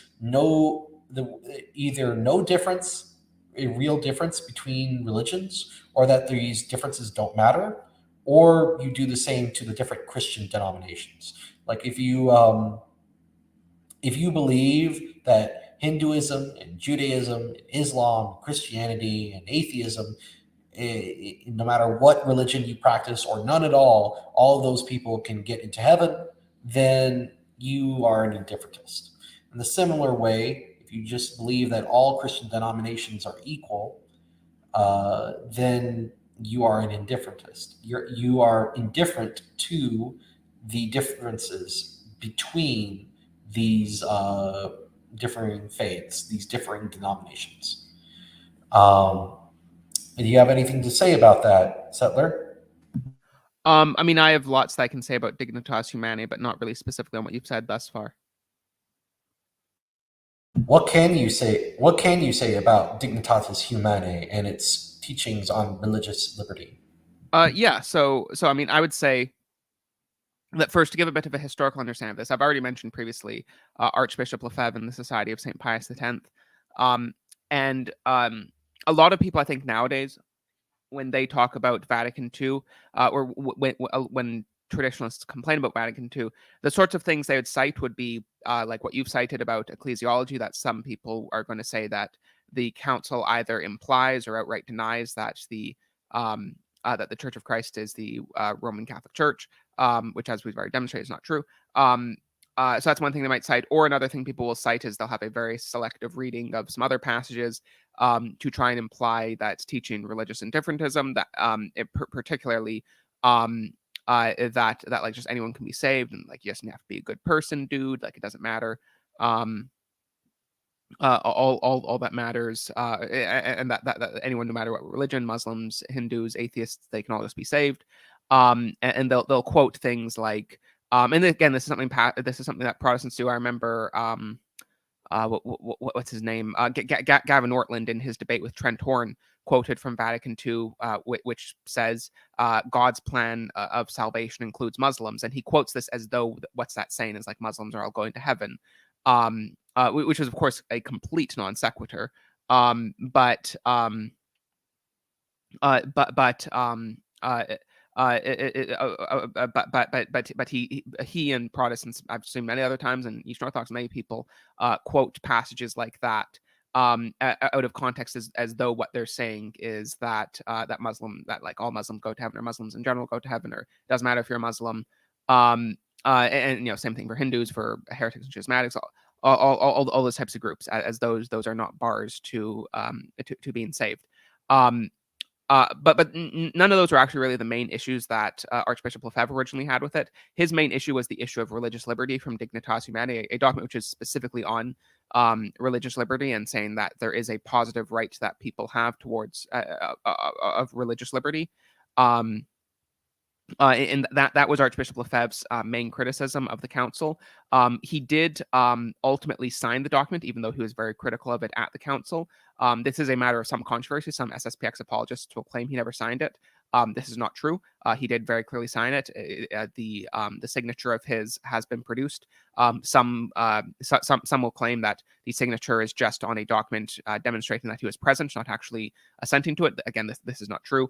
either no difference, a real difference between religions, or that these differences don't matter, or you do the same to the different Christian denominations. Like if you believe that Hinduism and Judaism and Islam, Christianity and atheism, no matter what religion you practice or none at all of those people can get into heaven, then you are an indifferentist. In the similar way, if you just believe that all Christian denominations are equal, then you are an indifferentist. You are indifferent to the differences between these differing faiths, these differing denominations. Do you have anything to say about that, Settler? I mean, I have lots that I can say about Dignitas Humanae, but not really specifically on what you've said thus far. What can you say? What can you say about Dignitatis Humanae and its teachings on religious liberty? Yeah. So I mean, I would say that first, to give a bit of a historical understanding of this, I've already mentioned previously Archbishop Lefebvre and the Society of St. Pius X. Um, and a lot of people, I think, nowadays, when they talk about Vatican II, or when traditionalists complain about Vatican II, the sorts of things they would cite would be like what you've cited about ecclesiology, that some people are going to say that the council either implies or outright denies um, that the Church of Christ is the Roman Catholic Church, which, as we've already demonstrated, is not true. So that's one thing they might cite. Or another thing people will cite is they'll have a very selective reading of some other passages to try and imply that it's teaching religious indifferentism, that particularly that like just anyone can be saved, and like you just have to be a good person, dude. Like it doesn't matter. Um, all that matters, and that anyone, no matter what religion, Muslims, Hindus, atheists, they can all just be saved. And they'll quote things like, and again, this is something that Protestants do. I remember, what's his name? Gavin Ortland, in his debate with Trent Horn, quoted from Vatican II, which says God's plan of salvation includes Muslims, and he quotes this as though what's that saying is like Muslims are all going to heaven, which is of course a complete non sequitur. Um, but um, but he and Protestants, I've seen many other times, and Eastern Orthodox, many people quote passages like that out of context, as though what they're saying is that that like all Muslims go to heaven, or Muslims in general go to heaven, or it doesn't matter if you're a Muslim. And same thing for Hindus, for heretics and schismatics, all those types of groups, as those are not bars to being saved. Um, but none of those were actually really the main issues that Archbishop Lefebvre originally had with it. His main issue was the issue of religious liberty from Dignitas Humanae, a document which is specifically on religious liberty, and saying that there is a positive right that people have towards of religious liberty. Um, and that was Archbishop Lefebvre's main criticism of the council. He did ultimately sign the document, even though he was very critical of it at the council. This is a matter of some controversy. Some SSPX apologists will claim he never signed it. This is not true. He did very clearly sign it. The signature of his has been produced. Some will claim that the signature is just on a document demonstrating that he was present, not actually assenting to it. Again, this is not true.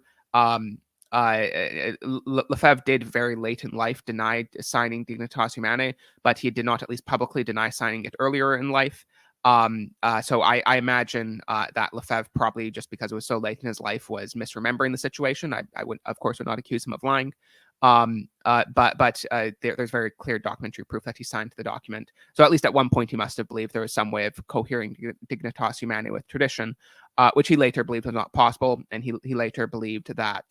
Lefebvre did very late in life deny signing Dignitas Humanae, but he did not at least publicly deny signing it earlier in life. So I imagine that Lefebvre, probably just because it was so late in his life, was misremembering the situation. I would, of course, would not accuse him of lying. But there's very clear documentary proof that he signed the document. So at least at one point he must have believed there was some way of cohering Dignitas Humanae with tradition, which he later believed was not possible, and he later believed that.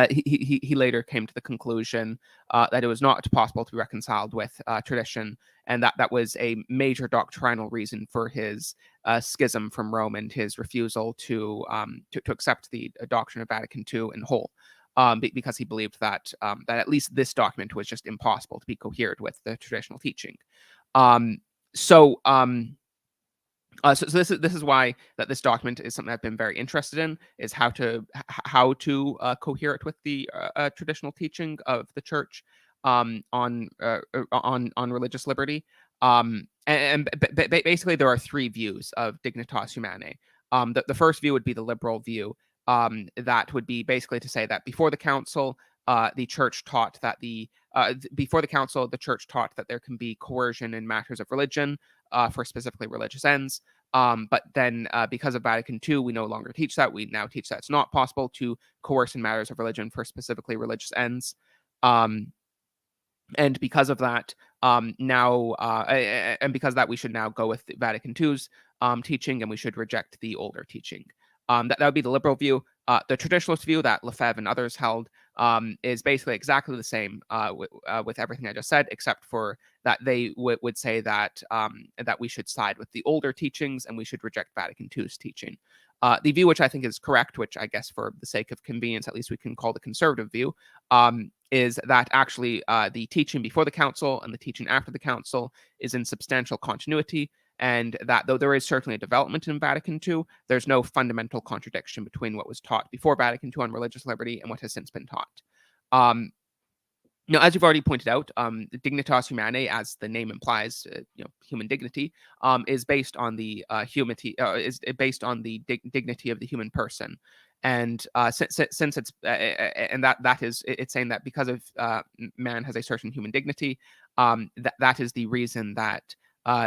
He later came to the conclusion that it was not possible to be reconciled with tradition, and that was a major doctrinal reason for his schism from Rome and his refusal to accept the doctrine of Vatican II in whole, because he believed that that at least this document was just impossible to be coherent with the traditional teaching. So this is why that this document is something I've been very interested in, is how to cohere it with the traditional teaching of the church on religious liberty. Basically, there are three views of Dignitas Humanae. The first view would be the liberal view. That would be basically to say that before the council, the church taught that before the council, the church taught that there can be coercion in matters of religion for specifically religious ends. But then because of Vatican II, we no longer teach that. We now teach that it's not possible to coerce in matters of religion for specifically religious ends. And because of that, because of that, we should now go with Vatican II's teaching, and we should reject the older teaching. That would be the liberal view. The traditionalist view that Lefebvre and others held is basically exactly the same with everything I just said, except for that they would say that that we should side with the older teachings and we should reject Vatican II's teaching. The view which I think is correct, which I guess for the sake of convenience, at least we can call the conservative view, is that actually the teaching before the council and the teaching after the council is in substantial continuity, and that though there is certainly a development in Vatican II, there's no fundamental contradiction between what was taught before Vatican II on religious liberty and what has since been taught. Now, as you've already pointed out, dignitas humanae, as the name implies, human dignity, is based on the is based on the dignity of the human person, and since it's and that is it's saying that because of man has a certain human dignity, that is the reason that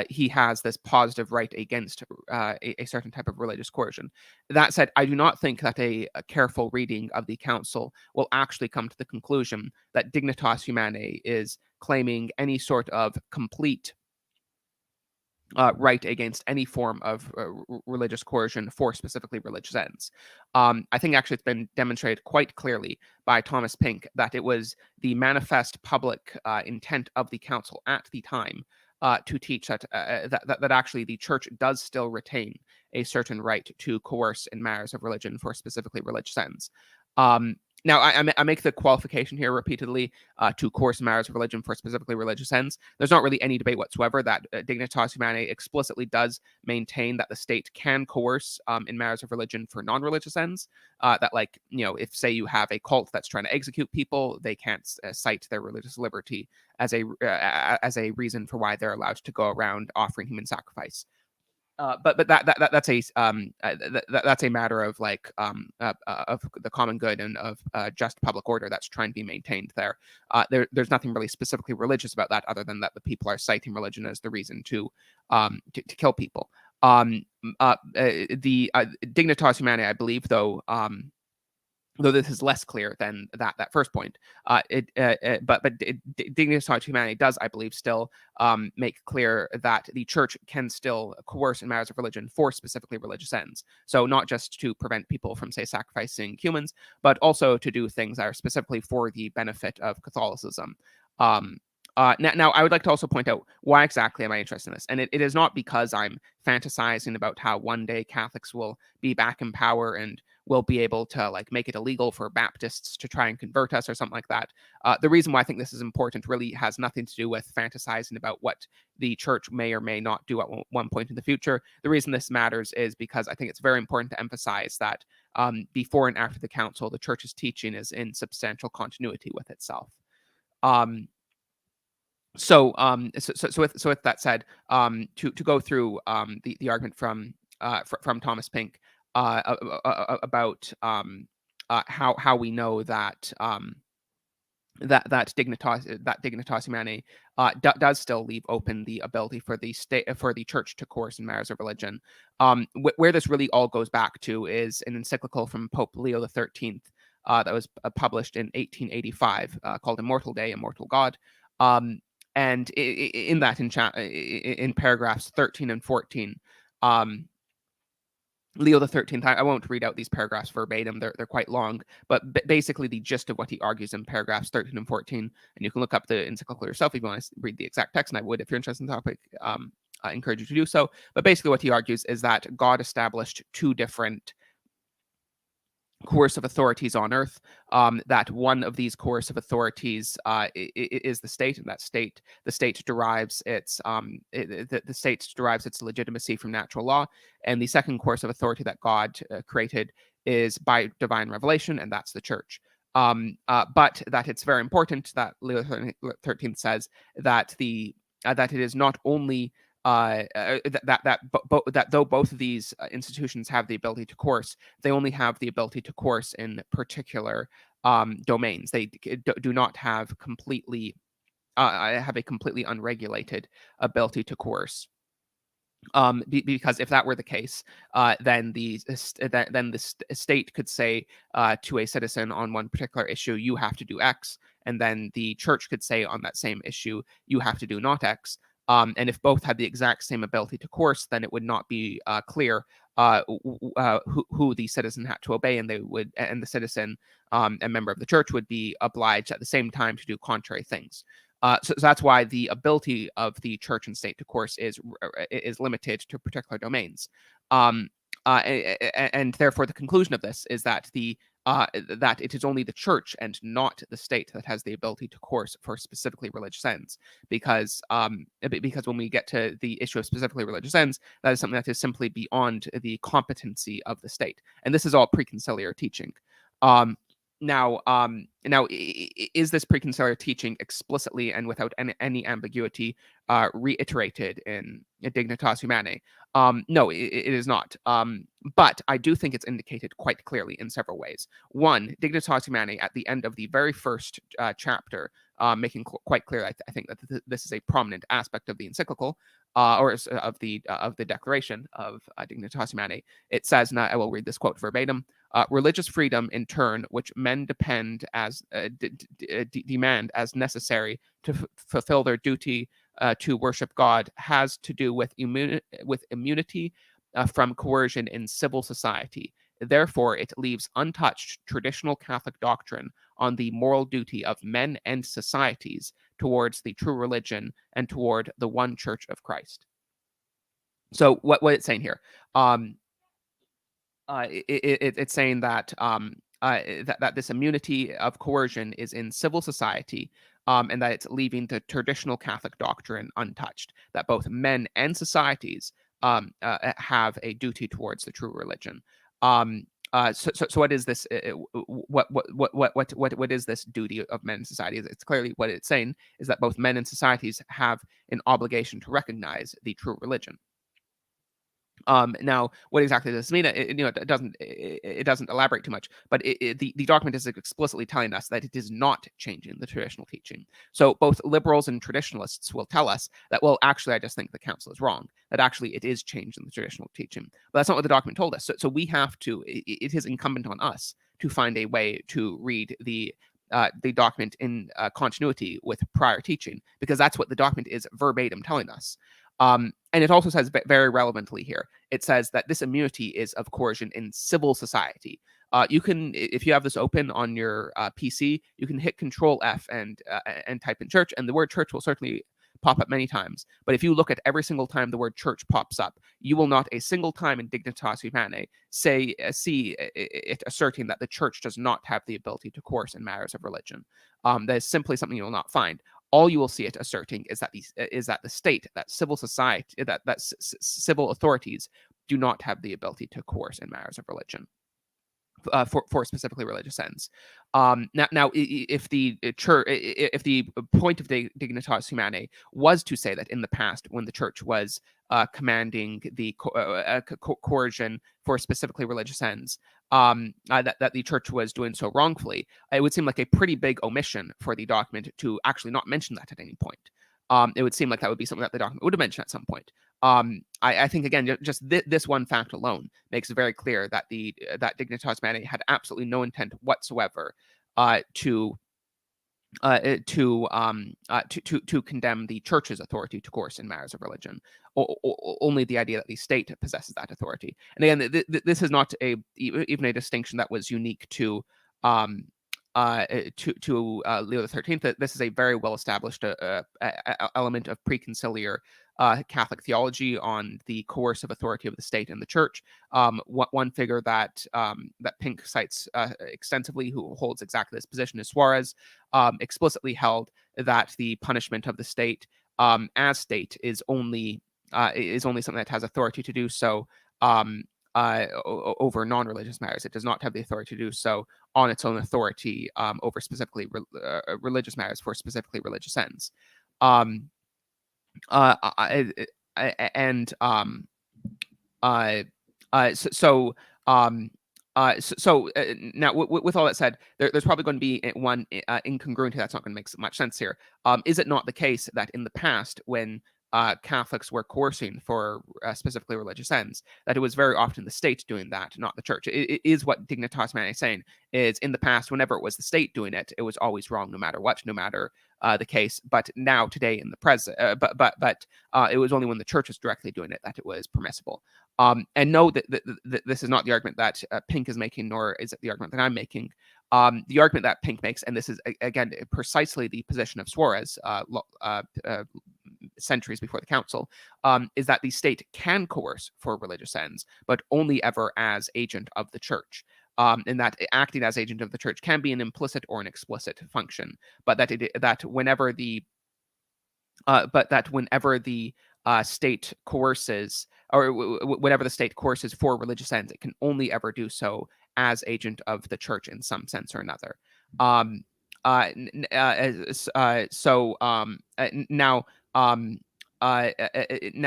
he has this positive right against a certain type of religious coercion. That said, I do not think that a careful reading of the council will actually come to the conclusion that dignitas humanae is claiming any sort of complete right against any form of religious coercion for specifically religious ends. I think actually it's been demonstrated quite clearly by Thomas Pink that it was the manifest public intent of the council at the time to teach that, that actually the church does still retain a certain right to coerce in matters of religion for specifically religious ends. Now, I make the qualification here repeatedly to coerce in matters of religion for specifically religious ends. There's not really any debate whatsoever that Dignitas Humanae explicitly does maintain that the state can coerce in matters of religion for non-religious ends. That, like, if say you have a cult that's trying to execute people, they can't cite their religious liberty as a reason for why they're allowed to go around offering human sacrifice. But that's a matter of of the common good and of just public order that's trying to be maintained there. There's nothing really specifically religious about that, other than that the people are citing religion as the reason to kill people. The Dignitas Humanae, I believe, though this is less clear than that first point, but Dignitas Humanae does, I believe, still make clear that the church can still coerce in matters of religion for specifically religious ends. So not just to prevent people from, say, sacrificing humans, but also to do things that are specifically for the benefit of Catholicism. Now, I would like to also point out why exactly am I interested in this, and it is not because I'm fantasizing about how one day Catholics will be back in power and will be able to make it illegal for Baptists to try and convert us or something like that. The reason why I think this is important really has nothing to do with fantasizing about what the church may or may not do at one point in the future. The reason this matters is because I think it's very important to emphasize that before and after the council, the church's teaching is in substantial continuity with itself. So with that said, to go through the argument from Thomas Pink about how we know that that Dignitas Humanae does still leave open the ability for the church to coerce in matters of religion. Where this really all goes back to is an encyclical from Pope Leo XIII that was published in 1885 called Immortal Dei, Immortal God. And in that, in paragraphs 13 and 14, Leo XIII, I won't read out these paragraphs verbatim, they're quite long, but basically the gist of what he argues in paragraphs 13 and 14, and you can look up the encyclical yourself if you want to read the exact text, and I would if you're interested in the topic. I encourage you to do so. But basically what he argues is that God established two different coercive authorities on earth, that one of these coercive authorities is the state, and the state derives its legitimacy from natural law, and the second coercive authority that God created is by divine revelation, and that's the church. But that it's very important that Leo XIII says that that it is not only that though both of these institutions have the ability to coerce, they only have the ability to coerce in particular domains. They do not have a completely unregulated ability to coerce. Because if that were the case, then the state could say to a citizen on one particular issue, you have to do X, and then the church could say on that same issue, you have to do not X. And if both had the exact same ability to coerce, then it would not be clear who the citizen had to obey, and the citizen, a member of the church, would be obliged at the same time to do contrary things. So that's why the ability of the church and state to coerce is limited to particular domains. And therefore, the conclusion of this is that the that it is only the church and not the state that has the ability to coerce for specifically religious ends. Because when we get to the issue of specifically religious ends, that is something that is simply beyond the competency of the state, and this is all preconciliar teaching. Now, is this preconciliar teaching explicitly and without any ambiguity reiterated in Dignitas Humanae? No, it is not. But I do think it's indicated quite clearly in several ways. One, Dignitas Humanae at the end of the very first chapter, making quite clear, I think that this is a prominent aspect of the encyclical, or of the declaration of Dignitas Humanae. It says, and I will read this quote verbatim: religious freedom, in turn, which men demand as necessary to fulfill their duty to worship God, has to do with immunity from coercion in civil society. Therefore, it leaves untouched traditional Catholic doctrine on the moral duty of men and societies towards the true religion and toward the one Church of Christ. So, what it's saying here, it's saying that that this immunity of coercion is in civil society, and that it's leaving the traditional Catholic doctrine untouched. That both men and societies have a duty towards the true religion. So what is this? What is this duty of men and societies? It's clearly what it's saying is that both men and societies have an obligation to recognize the true religion. Now, what exactly does this mean? It doesn't elaborate too much, but the document is explicitly telling us that it is not changing the traditional teaching. So both liberals and traditionalists will tell us that, well, actually, I just think the council is wrong. That actually it is changing the traditional teaching, but that's not what the document told us. So we have to. It is incumbent on us to find a way to read the document in continuity with prior teaching, because that's what the document is verbatim telling us. And it also says very relevantly here, it says that this immunity is of coercion in civil society. You can, if you have this open on your PC, you can hit Control F and type in church, and the word church will certainly pop up many times. But if you look at every single time the word church pops up, you will not a single time in Dignitas Humanae see it asserting that the church does not have the ability to coerce in matters of religion. That is simply something you will not find. All you will see it asserting is that the state, that civil society, that civil authorities do not have the ability to coerce in matters of religion. For specifically religious ends. Now, if the point of Dignitas Humanae was to say that in the past, when the church was commanding the coercion for specifically religious ends, that the church was doing so wrongfully, it would seem like a pretty big omission for the document to actually not mention that at any point. It would seem like that would be something that the document would have mentioned at some point. I think, again, just this one fact alone makes it very clear that that Dignitas Humanae had absolutely no intent whatsoever to condemn the church's authority to coerce in matters of religion. Only the idea that the state possesses that authority. And again, this is not even a distinction that was unique to Leo XIII. This is a very well established element of preconciliar Catholic theology on the coercive authority of the state and the church. One figure that Pink cites extensively, who holds exactly this position, is Suarez. Explicitly held that the punishment of the state as state is only something that has authority to do so over non-religious matters. It does not have the authority to do so on its own authority over specifically religious matters for specifically religious ends. Now, with all that said, there's probably going to be one incongruity that's not going to make much sense here. Is it not the case that in the past, when Catholics were coercing for specifically religious ends, that it was very often the state doing that, not the church? It is what Dignitas Humanae is saying, is in the past, whenever it was the state doing it, it was always wrong, no matter what, no matter the case. But now, today, in the present, but it was only when the church was directly doing it that it was permissible. And no, that this is not the argument that Pink is making, nor is it the argument that I'm making. The argument that Pink makes, and this is, again, precisely the position of Suarez centuries before the council, is that the state can coerce for religious ends, but only ever as agent of the church. in that acting as agent of the church can be an implicit or an explicit function, but that whenever the state coerces, or whenever the state coerces for religious ends, it can only ever do so as agent of the church in some sense or another. Now,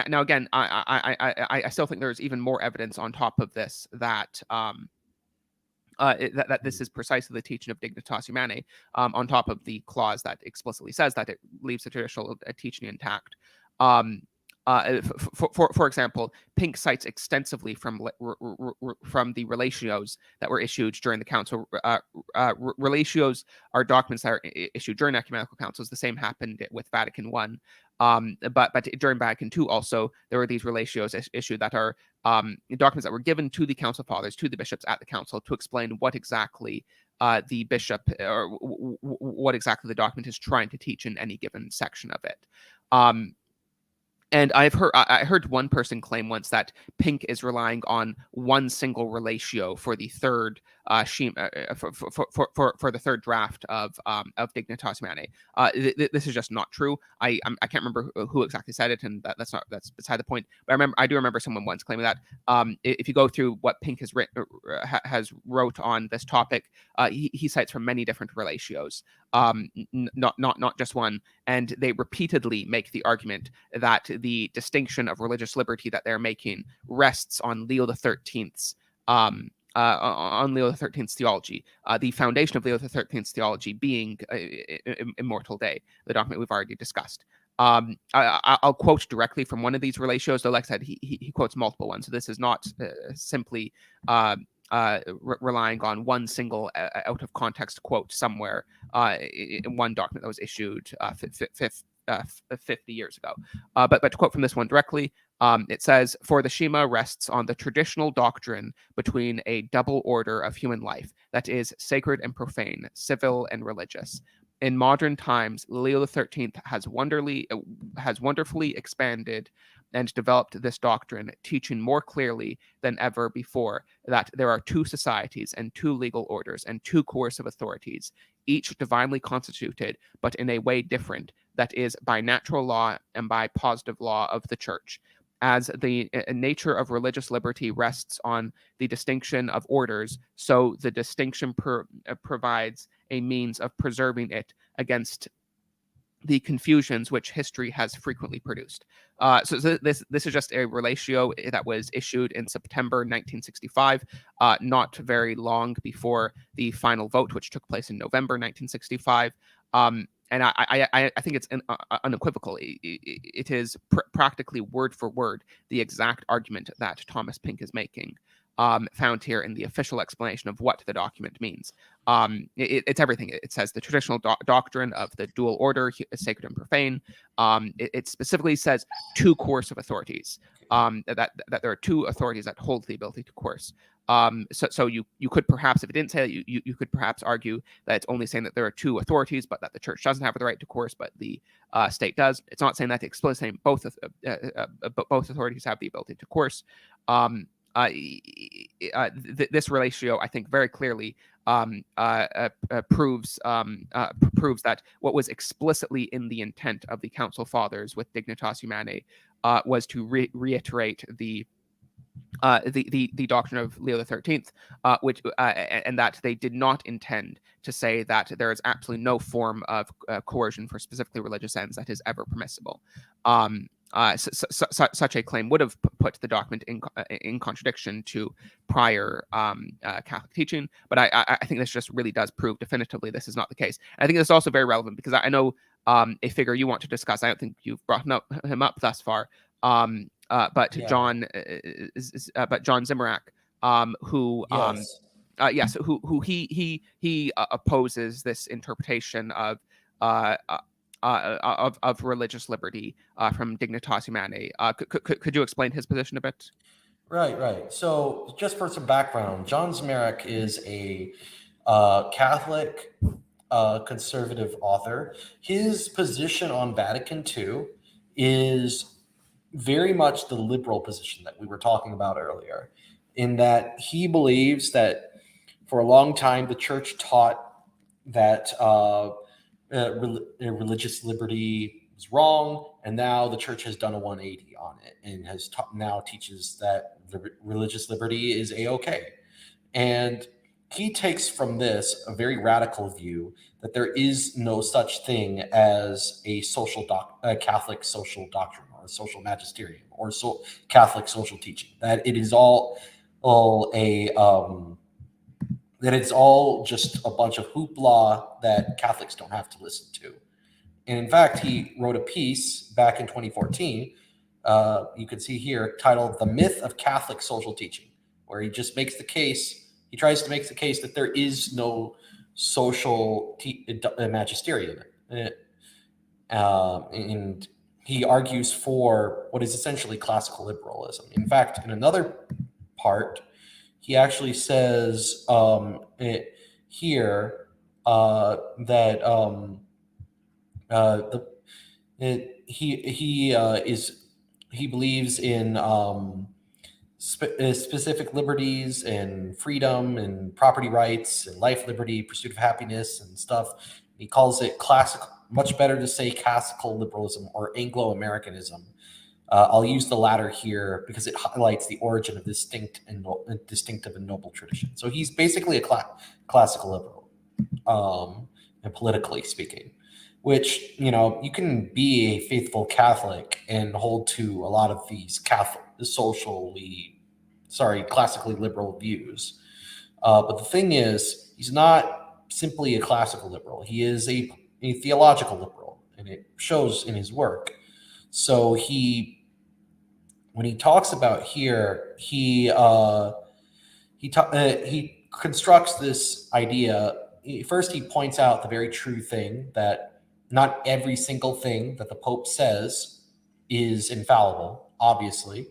now again, I still think there's even more evidence on top of this that that this is precisely the teaching of Dignitas Humanae, on top of the clause that explicitly says that it leaves the traditional teaching intact. For example, Pink cites extensively from the relatios that were issued during the council. Relatios are documents that are issued during ecumenical councils. The same happened with Vatican I. But during Vatican II also, there were these relatios issued that are documents that were given to the council fathers, to the bishops at the council, to explain what exactly the bishop, or what exactly the document is trying to teach in any given section of it. And I heard one person claim once that Pink is relying on one single relatio for the third for the third draft of Dignitas Humanae. This is just not true. I can't remember who exactly said it, and that's beside the point. But I do remember someone once claiming that if you go through what Pink has wrote on this topic, he cites from many different relatios, not just one, and they repeatedly make the argument that the distinction of religious liberty that they're making rests on Leo XIII's on Leo XIII's theology, the foundation of Leo XIII's theology being Immortal Day, the document we've already discussed. I'll quote directly from one of these relatios, though, like I said, he quotes multiple ones, so this is not simply relying on one single out of context quote somewhere in one document that was issued 50 years ago. But to quote from this one directly, it says, "For the Shema rests on the traditional doctrine between a double order of human life, that is, sacred and profane, civil and religious. In modern times, Leo XIII has wonderfully expanded and developed this doctrine, teaching more clearly than ever before that there are two societies and two legal orders and two coercive authorities, each divinely constituted, but in a way different, that is, by natural law and by positive law of the church. As the nature of religious liberty rests on the distinction of orders, so the distinction provides a means of preserving it against the confusions which history has frequently produced." So this is just a relatio that was issued in September 1965, not very long before the final vote, which took place in November 1965. And I think it's unequivocal. It is practically word for word the exact argument that Thomas Pink is making, found here in the official explanation of what the document means. It's everything. It says the traditional doctrine of the dual order, sacred and profane. It specifically says two coercive authorities, that there are two authorities that hold the ability to coerce. So you could perhaps, if it didn't say that, you could perhaps argue that it's only saying that there are two authorities, but that the church doesn't have the right to coerce, but the state does. It's not saying that explicitly, saying both authorities have the ability to coerce. This relatio, I think, very clearly proves that what was explicitly in the intent of the Council Fathers with Dignitas Humanae was to reiterate the doctrine of Leo XIII, which and that they did not intend to say that there is absolutely no form of coercion for specifically religious ends that is ever permissible. Such a claim would have put the document in contradiction to prior Catholic teaching, but I think this just really does prove definitively this is not the case. And I think this is also very relevant because I know a figure you want to discuss. I don't think you've brought him up thus far. But Yeah. John Zimmerak, who Yes. who he opposes this interpretation of religious liberty from Dignitas Humanae. Could you explain his position a bit? Right. So, just for some background, John Zmerek is a Catholic conservative author. His position on Vatican II is very much the liberal position that we were talking about earlier, in that he believes that For a long time, the church taught that religious liberty is wrong, and now the church has done a 180 on it and has now teaches that religious liberty is a-okay. And he takes from this a very radical view that there is no such thing as a Catholic social doctrine or a social magisterium or Catholic social teaching. That it is all that it's all just a bunch of hoopla that Catholics don't have to listen to. And in fact, he wrote a piece back in 2014, you can see here, titled The Myth of Catholic Social Teaching, where he just makes the case, he tries to make the case that there is no social magisterium. And he argues for what is essentially classical liberalism. In fact, in another part, he actually says here that he believes in specific liberties and freedom and property rights and life, liberty, pursuit of happiness and stuff. He calls it classical. Much better to say classical liberalism or Anglo-Americanism. I'll use the latter here because it highlights the origin of distinctive and noble tradition. So he's basically a classical liberal, and politically speaking, which, you know, you can be a faithful Catholic and hold to a lot of these classically liberal views. But the thing is, he's not simply a classical liberal. He is a theological liberal, and it shows in his work. So when he talks about here, he constructs this idea. First, he points out the very true thing that not every single thing that the Pope says is infallible, obviously.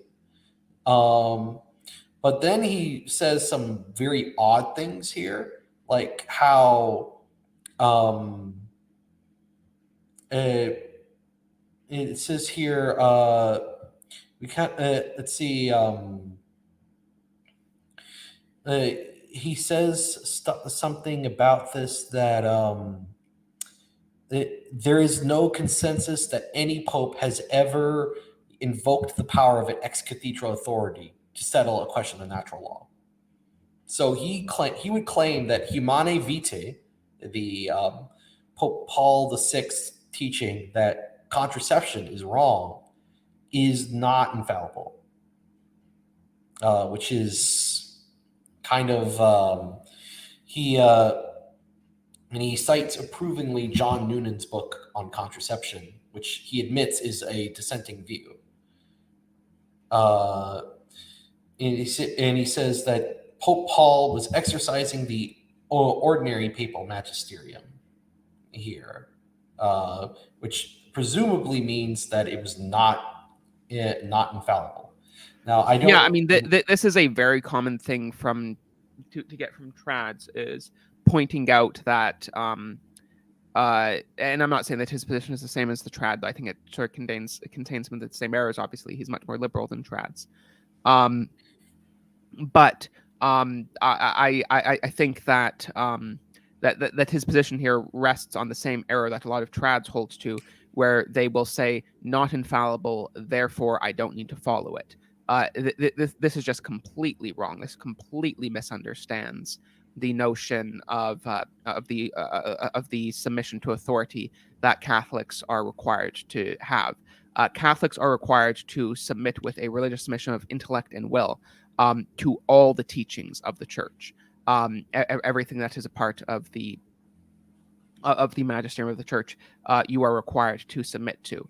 But then he says some very odd things here, like how it says here, we can't, let's see, he says something about this that there is no consensus that any pope has ever invoked the power of an ex cathedra authority to settle a question of natural law. So he would claim that Humanae Vitae, the Pope Paul VI teaching that contraception is wrong, is not infallible, which is kind of and he cites approvingly John Noonan's book on contraception, which he admits is a dissenting view. And he says that Pope Paul was exercising the ordinary papal magisterium here, which presumably means that it was not infallible. Now, I don't. Yeah, I mean, this is a very common thing to get from trads, is pointing out that, and I'm not saying that his position is the same as the trad, but I think it sort of contains some of the same errors. Obviously, he's much more liberal than trads. But I think that that his position here rests on the same error that a lot of trads holds to, where they will say not infallible, therefore I don't need to follow it. This is just completely wrong. This completely misunderstands the notion of the submission to authority that Catholics are required to have. Catholics are required to submit with a religious submission of intellect and will to all the teachings of the Church, everything that is a part of the magisterium of the Church. You are required to submit to.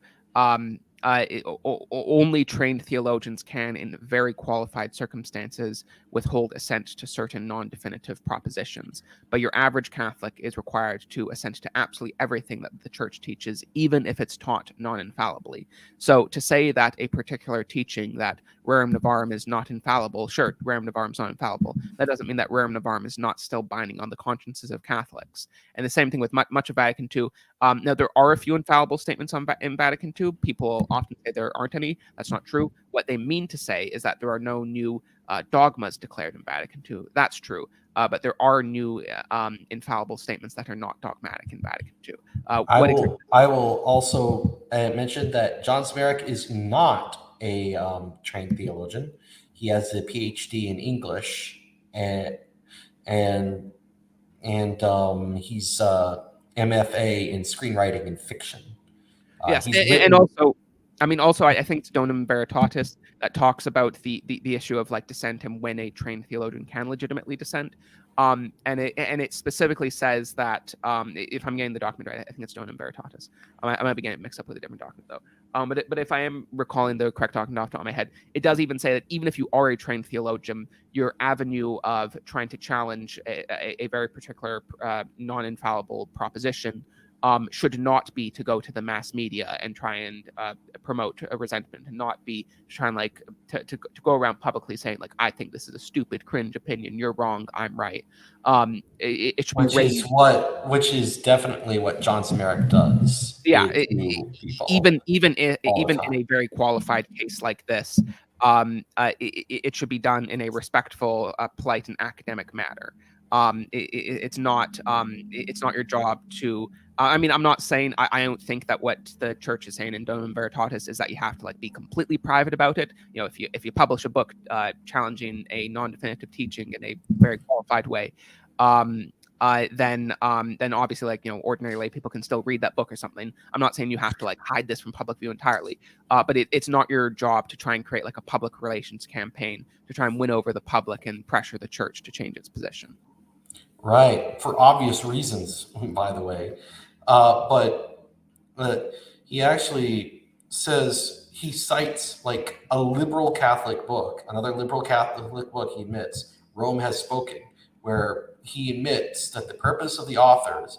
Only trained theologians can, in very qualified circumstances, withhold assent to certain non-definitive propositions. But your average Catholic is required to assent to absolutely everything that the Church teaches, even if it's taught non-infallibly. So to say that a particular teaching, that Rerum Novarum is not infallible, sure, Rerum Novarum is not infallible. That doesn't mean that Rerum Novarum is not still binding on the consciences of Catholics. And the same thing with much of Vatican II. Now, there are a few infallible statements in Vatican II. People often say there aren't any. That's not true. What they mean to say is that there are no new dogmas declared in Vatican II. That's true. but there are new infallible statements that are not dogmatic in Vatican II. I will also mention that John Smerick is not a trained theologian. He has a PhD in English, and and he's MFA in screenwriting and fiction. Yes, He's and written. also, I think it's Donum Veritatis that talks about the issue of like dissent and when a trained theologian can legitimately dissent. And it specifically says that if I'm getting the document right, I think it's Donum Veritatis. I might be getting it mixed up with a different document though. But if I am recalling the correct document off the top of my head, it does even say that even if you are a trained theologian, your avenue of trying to challenge a very particular non-infallible proposition should not be to go to the mass media and try and promote a resentment, and not be trying like to go around publicly saying like, I think this is a stupid, cringe opinion. You're wrong. I'm right. It should be raised. Which is definitely what John Smerick does. Yeah, To people even all the in time. a very qualified case like this, it should be done in a respectful, polite, and academic manner. It's not your job to. I mean, I'm not saying I don't think that what the church is saying in Donum Veritatis is that you have to like be completely private about it. You know, if you publish a book challenging a non-definitive teaching in a very qualified way, then obviously like, you know, ordinary lay people can still read that book or something. I'm not saying you have to like hide this from public view entirely, but it's not your job to try and create like a public relations campaign to try and win over the public and pressure the church to change its position. Right, for obvious reasons, by the way. But he actually says he cites like a liberal Catholic book, another liberal Catholic book he admits, Rome Has Spoken, where he admits that the purpose of the authors,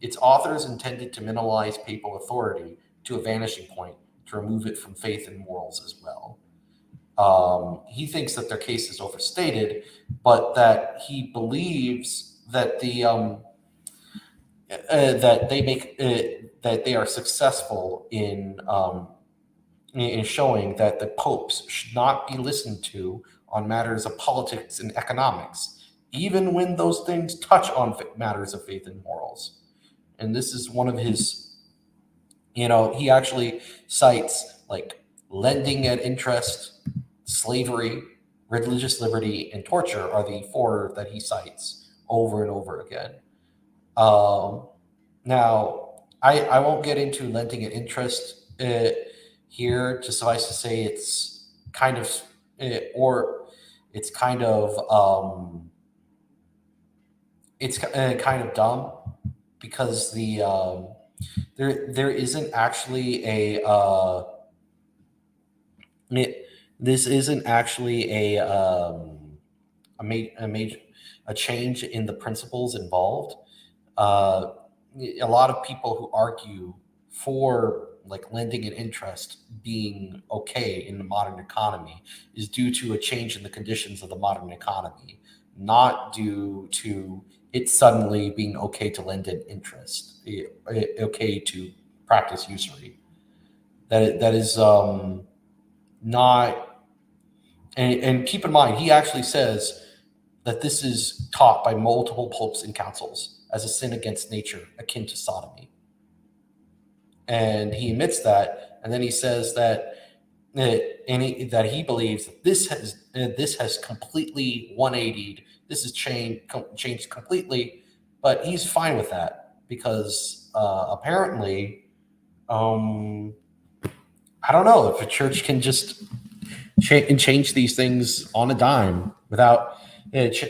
its authors intended to minimize papal authority to a vanishing point, to remove it from faith and morals as well. He thinks that their case is overstated, but that he believes that that they are successful in showing that the popes should not be listened to on matters of politics and economics, even when those things touch on matters of faith and morals. And this is one of his, he actually cites like lending at interest, slavery, religious liberty, and torture are the four that he cites over and over again. Now, I won't get into lending at interest here. To suffice to say, it's kind of, or it's kind of, it's kind of dumb because there isn't actually this isn't actually a change in the principles involved. A lot of people who argue for like lending and interest being okay in the modern economy is due to a change in the conditions of the modern economy, not due to it suddenly being okay to lend an interest, okay to practice usury. That is not, and keep in mind, he actually says that this is taught by multiple popes and councils as a sin against nature, akin to sodomy. And he admits that, and then he says that that he believes that this has completely 180'd. This has changed completely, but he's fine with that because apparently, I don't know if a church can just change these things on a dime without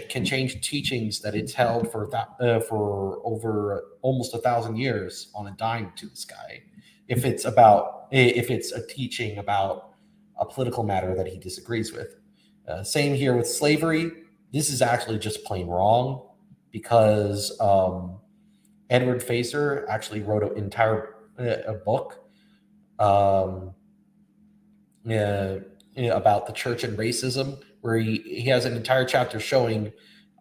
can change teachings that it's held for over almost 1,000 years on a dime to this guy. If it's a teaching about a political matter that he disagrees with. Same here with slavery. This is actually just plain wrong because Edward Facer actually wrote an entire a book about the church and racism, where he has an entire chapter showing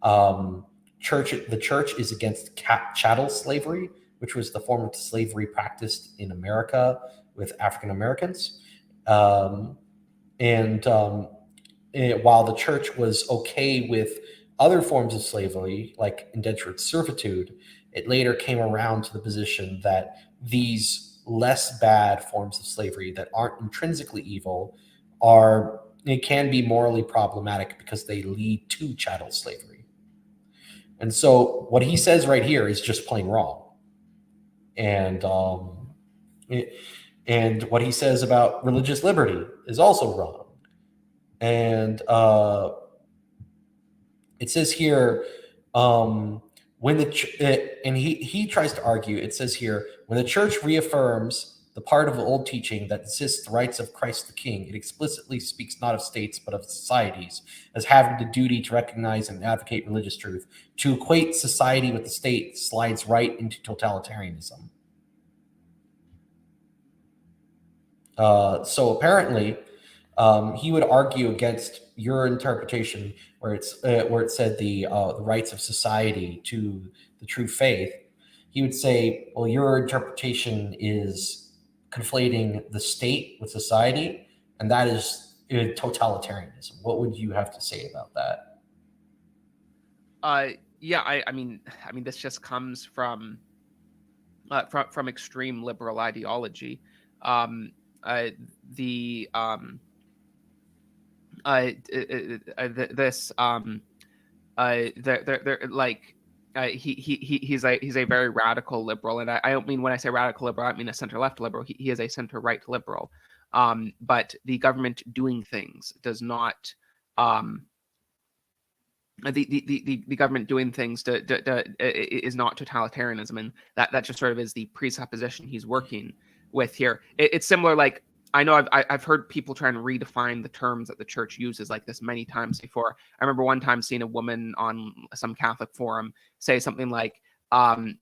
the church is against chattel slavery, which was the form of slavery practiced in America with African Americans. And while the church was okay with other forms of slavery, like indentured servitude, it later came around to the position that these less bad forms of slavery that aren't intrinsically evil it can be morally problematic because they lead to chattel slavery. And so what he says right here is just plain wrong. And and what he says about religious liberty is also wrong. And it says here, when and he tries to argue, it says here, when the church reaffirms the part of the old teaching that insists the rights of Christ the King, it explicitly speaks not of states but of societies as having the duty to recognize and advocate religious truth. To equate society with the state slides right into totalitarianism. So apparently, he would argue against your interpretation, where it said the rights of society to the true faith. He would say, well, your interpretation is conflating the state with society, and that is totalitarianism. What would you have to say about that? Yeah, I mean, this just comes from extreme liberal ideology. He's a very radical liberal, and I don't mean, when I say radical liberal, I don't mean a center left liberal. He is a center right liberal. But the government doing things does not. The government doing things is not totalitarianism, and that just sort of is the presupposition he's working with here. It's similar, like, I know I've heard people try and redefine the terms that the church uses like this many times before. I remember one time seeing a woman on some Catholic forum say something like,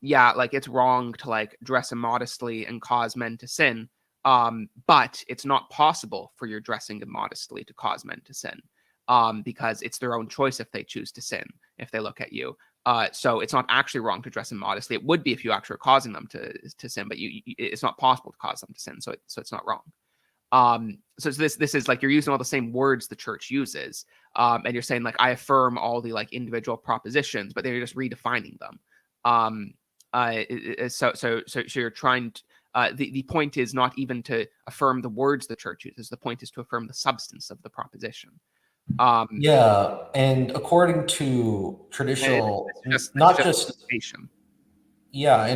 yeah, like, it's wrong to like dress immodestly and cause men to sin, but it's not possible for your dressing immodestly to cause men to sin. Because it's their own choice if they choose to sin, if they look at you. So it's not actually wrong to dress immodestly. It would be if you actually were causing them to sin, but it's not possible to cause them to sin, so it's not wrong. So this is like, you're using all the same words the church uses, and you're saying, like, I affirm all the like individual propositions, but they're just redefining them. So you're trying to. The point is not even to affirm the words the church uses. The point is to affirm the substance of the proposition. Yeah, and according to traditional, and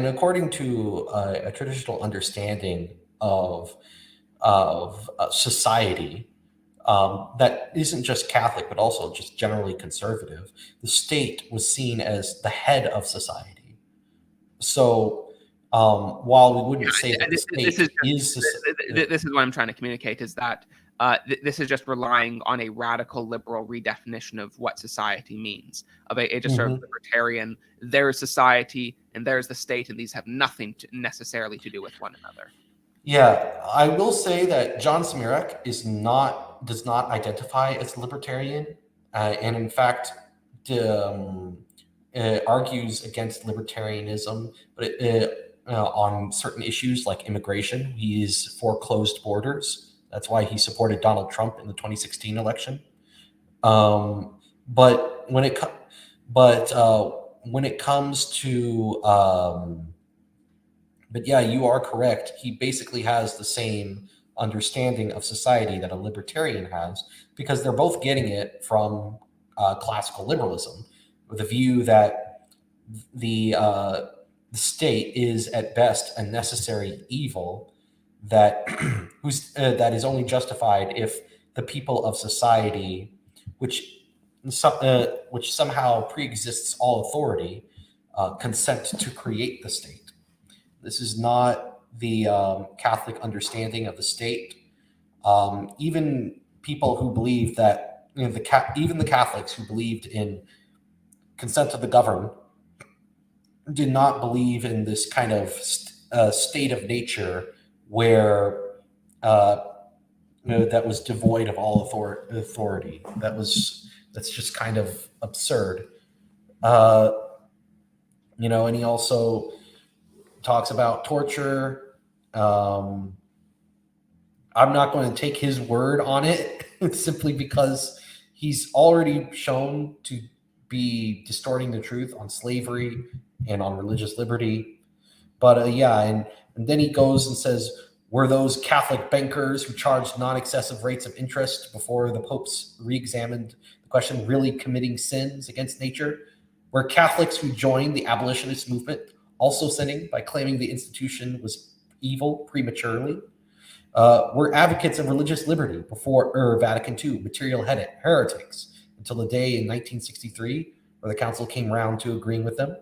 according to a traditional understanding of society, that isn't just Catholic but also just generally conservative, the state was seen as the head of society. So while we wouldn't say that the state this is what I'm trying to communicate, is that this is just relying on a radical liberal redefinition of what society means, of a just sort of libertarian, there's society and there's the state, and these have nothing necessarily to do with one another. Yeah, I will say that John Smirek does not identify as libertarian, and in fact argues against libertarianism, but on certain issues like immigration. He is for closed borders. That's why he supported Donald Trump in the 2016 election. But when it comes to but yeah, you are correct. He basically has the same understanding of society that a libertarian has, because they're both getting it from classical liberalism, with a view that the state is at best a necessary evil that that is only justified if the people of society, which somehow preexists all authority, consent to create the state. This is not the Catholic understanding of the state. Even people who believe that, even the Catholics who believed in consent of the governed, did not believe in this kind of state of nature where that was devoid of all authority. That's just kind of absurd. And he also talks about torture. I'm not going to take his word on it simply because he's already shown to be distorting the truth on slavery and on religious liberty. But and then he goes and says, were those Catholic bankers who charged non-excessive rates of interest before the popes re-examined the question really committing sins against nature? Were Catholics who joined the abolitionist movement also sinning by claiming the institution was evil prematurely? Were advocates of religious liberty before Vatican II material heretics until the day in 1963 where the council came around to agreeing with them?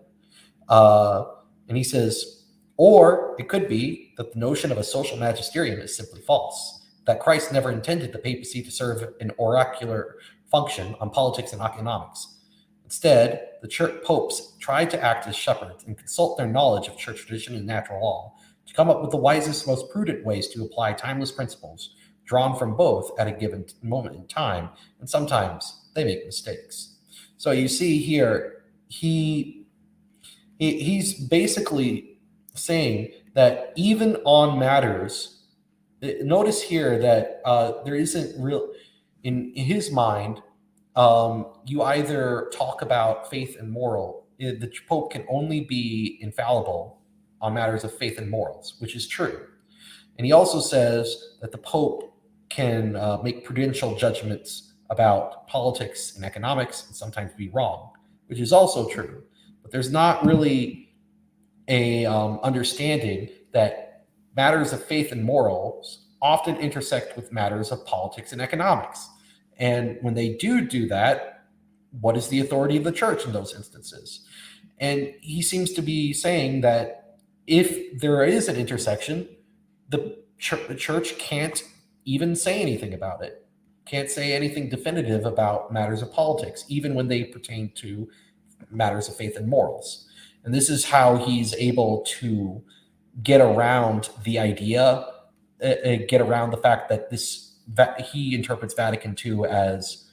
And he says, or it could be that the notion of a social magisterium is simply false, that Christ never intended the papacy to serve an oracular function on politics and economics. Instead, the church popes tried to act as shepherds and consult their knowledge of church tradition and natural law to come up with the wisest, most prudent ways to apply timeless principles drawn from both at a given moment in time, and sometimes they make mistakes. So you see here, he's basically saying that even on matters, notice here that there isn't real, in his mind, you either talk about faith and moral. The Pope can only be infallible on matters of faith and morals, which is true. And he also says that the Pope can make prudential judgments about politics and economics and sometimes be wrong, which is also true. But there's not really a understanding that matters of faith and morals often intersect with matters of politics and economics. And when they do that, what is the authority of the church in those instances? And he seems to be saying that if there is an intersection, the church can't even say anything about it, can't say anything definitive about matters of politics, even when they pertain to matters of faith and morals. And this is how he's able to get around the idea, get around the fact that he interprets Vatican II as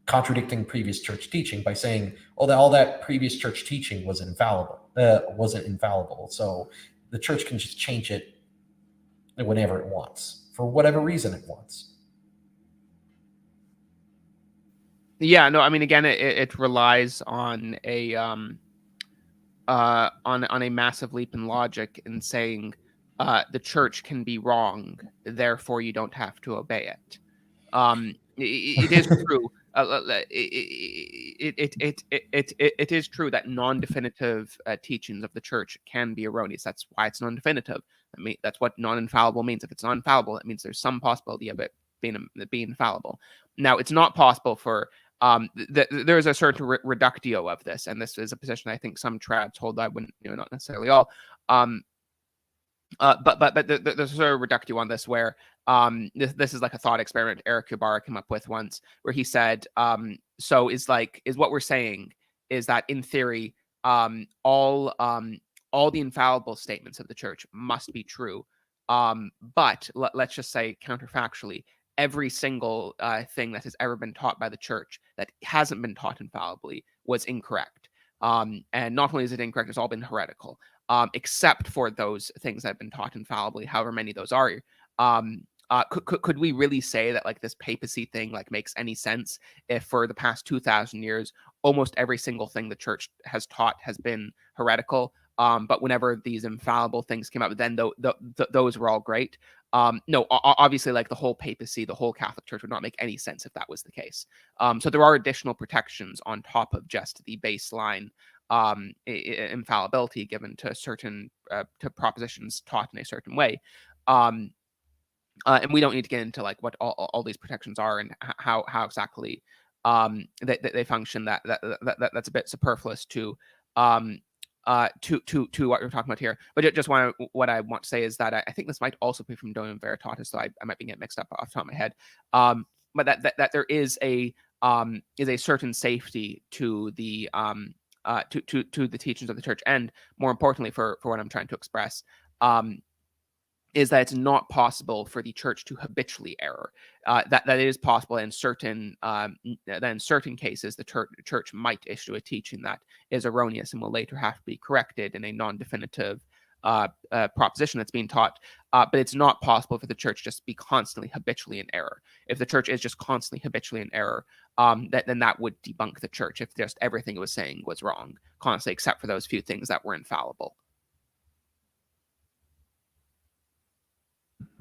contradicting previous church teaching by saying, "Oh, all that previous church teaching was wasn't infallible. So the church can just change it whenever it wants, for whatever reason it wants." Yeah, no, I mean, again, it relies on a on a massive leap in logic in saying the church can be wrong, therefore you don't have to obey it. It is true. It is true that non-definitive teachings of the church can be erroneous. That's why it's non-definitive. I mean, that's what non-infallible means. If it's non-infallible, it means there's some possibility of it being infallible. Now, it's not possible for there is a certain reductio of this, and this is a position I think some trads hold. I wouldn't, not necessarily all. But there's a sort of reductio on this where this is like a thought experiment Eric Kubara came up with once, where he said, so is what we're saying is that in theory, all the infallible statements of the church must be true, but let's just say counterfactually, every single thing that has ever been taught by the church that hasn't been taught infallibly was incorrect. And not only is it incorrect, it's all been heretical. Except for those things that have been taught infallibly, however many those are. Could we really say that this papacy thing makes any sense if for the past 2,000 years almost every single thing the church has taught has been heretical? But whenever these infallible things came up, then those were all great. No, obviously, the whole papacy, the whole Catholic Church would not make any sense if that was the case. So there are additional protections on top of just the baseline infallibility given to certain to propositions taught in a certain way, and we don't need to get into what all these protections are and how exactly they function. That's a bit superfluous to what we're talking about here. But just what I want to say is that I think this might also be from Donum Veritatis, so I might be getting mixed up off the top of my head. But that there is a certain safety to the to the teachings of the church, and more importantly, for what I'm trying to express, is that it's not possible for the church to habitually err. That it is possible in certain cases, the church might issue a teaching that is erroneous and will later have to be corrected in a non-definitive proposition that's being taught. But it's not possible for the church just to be constantly habitually in error. If the church is just constantly habitually in error, then that would debunk the church if just everything it was saying was wrong constantly, except for those few things that were infallible.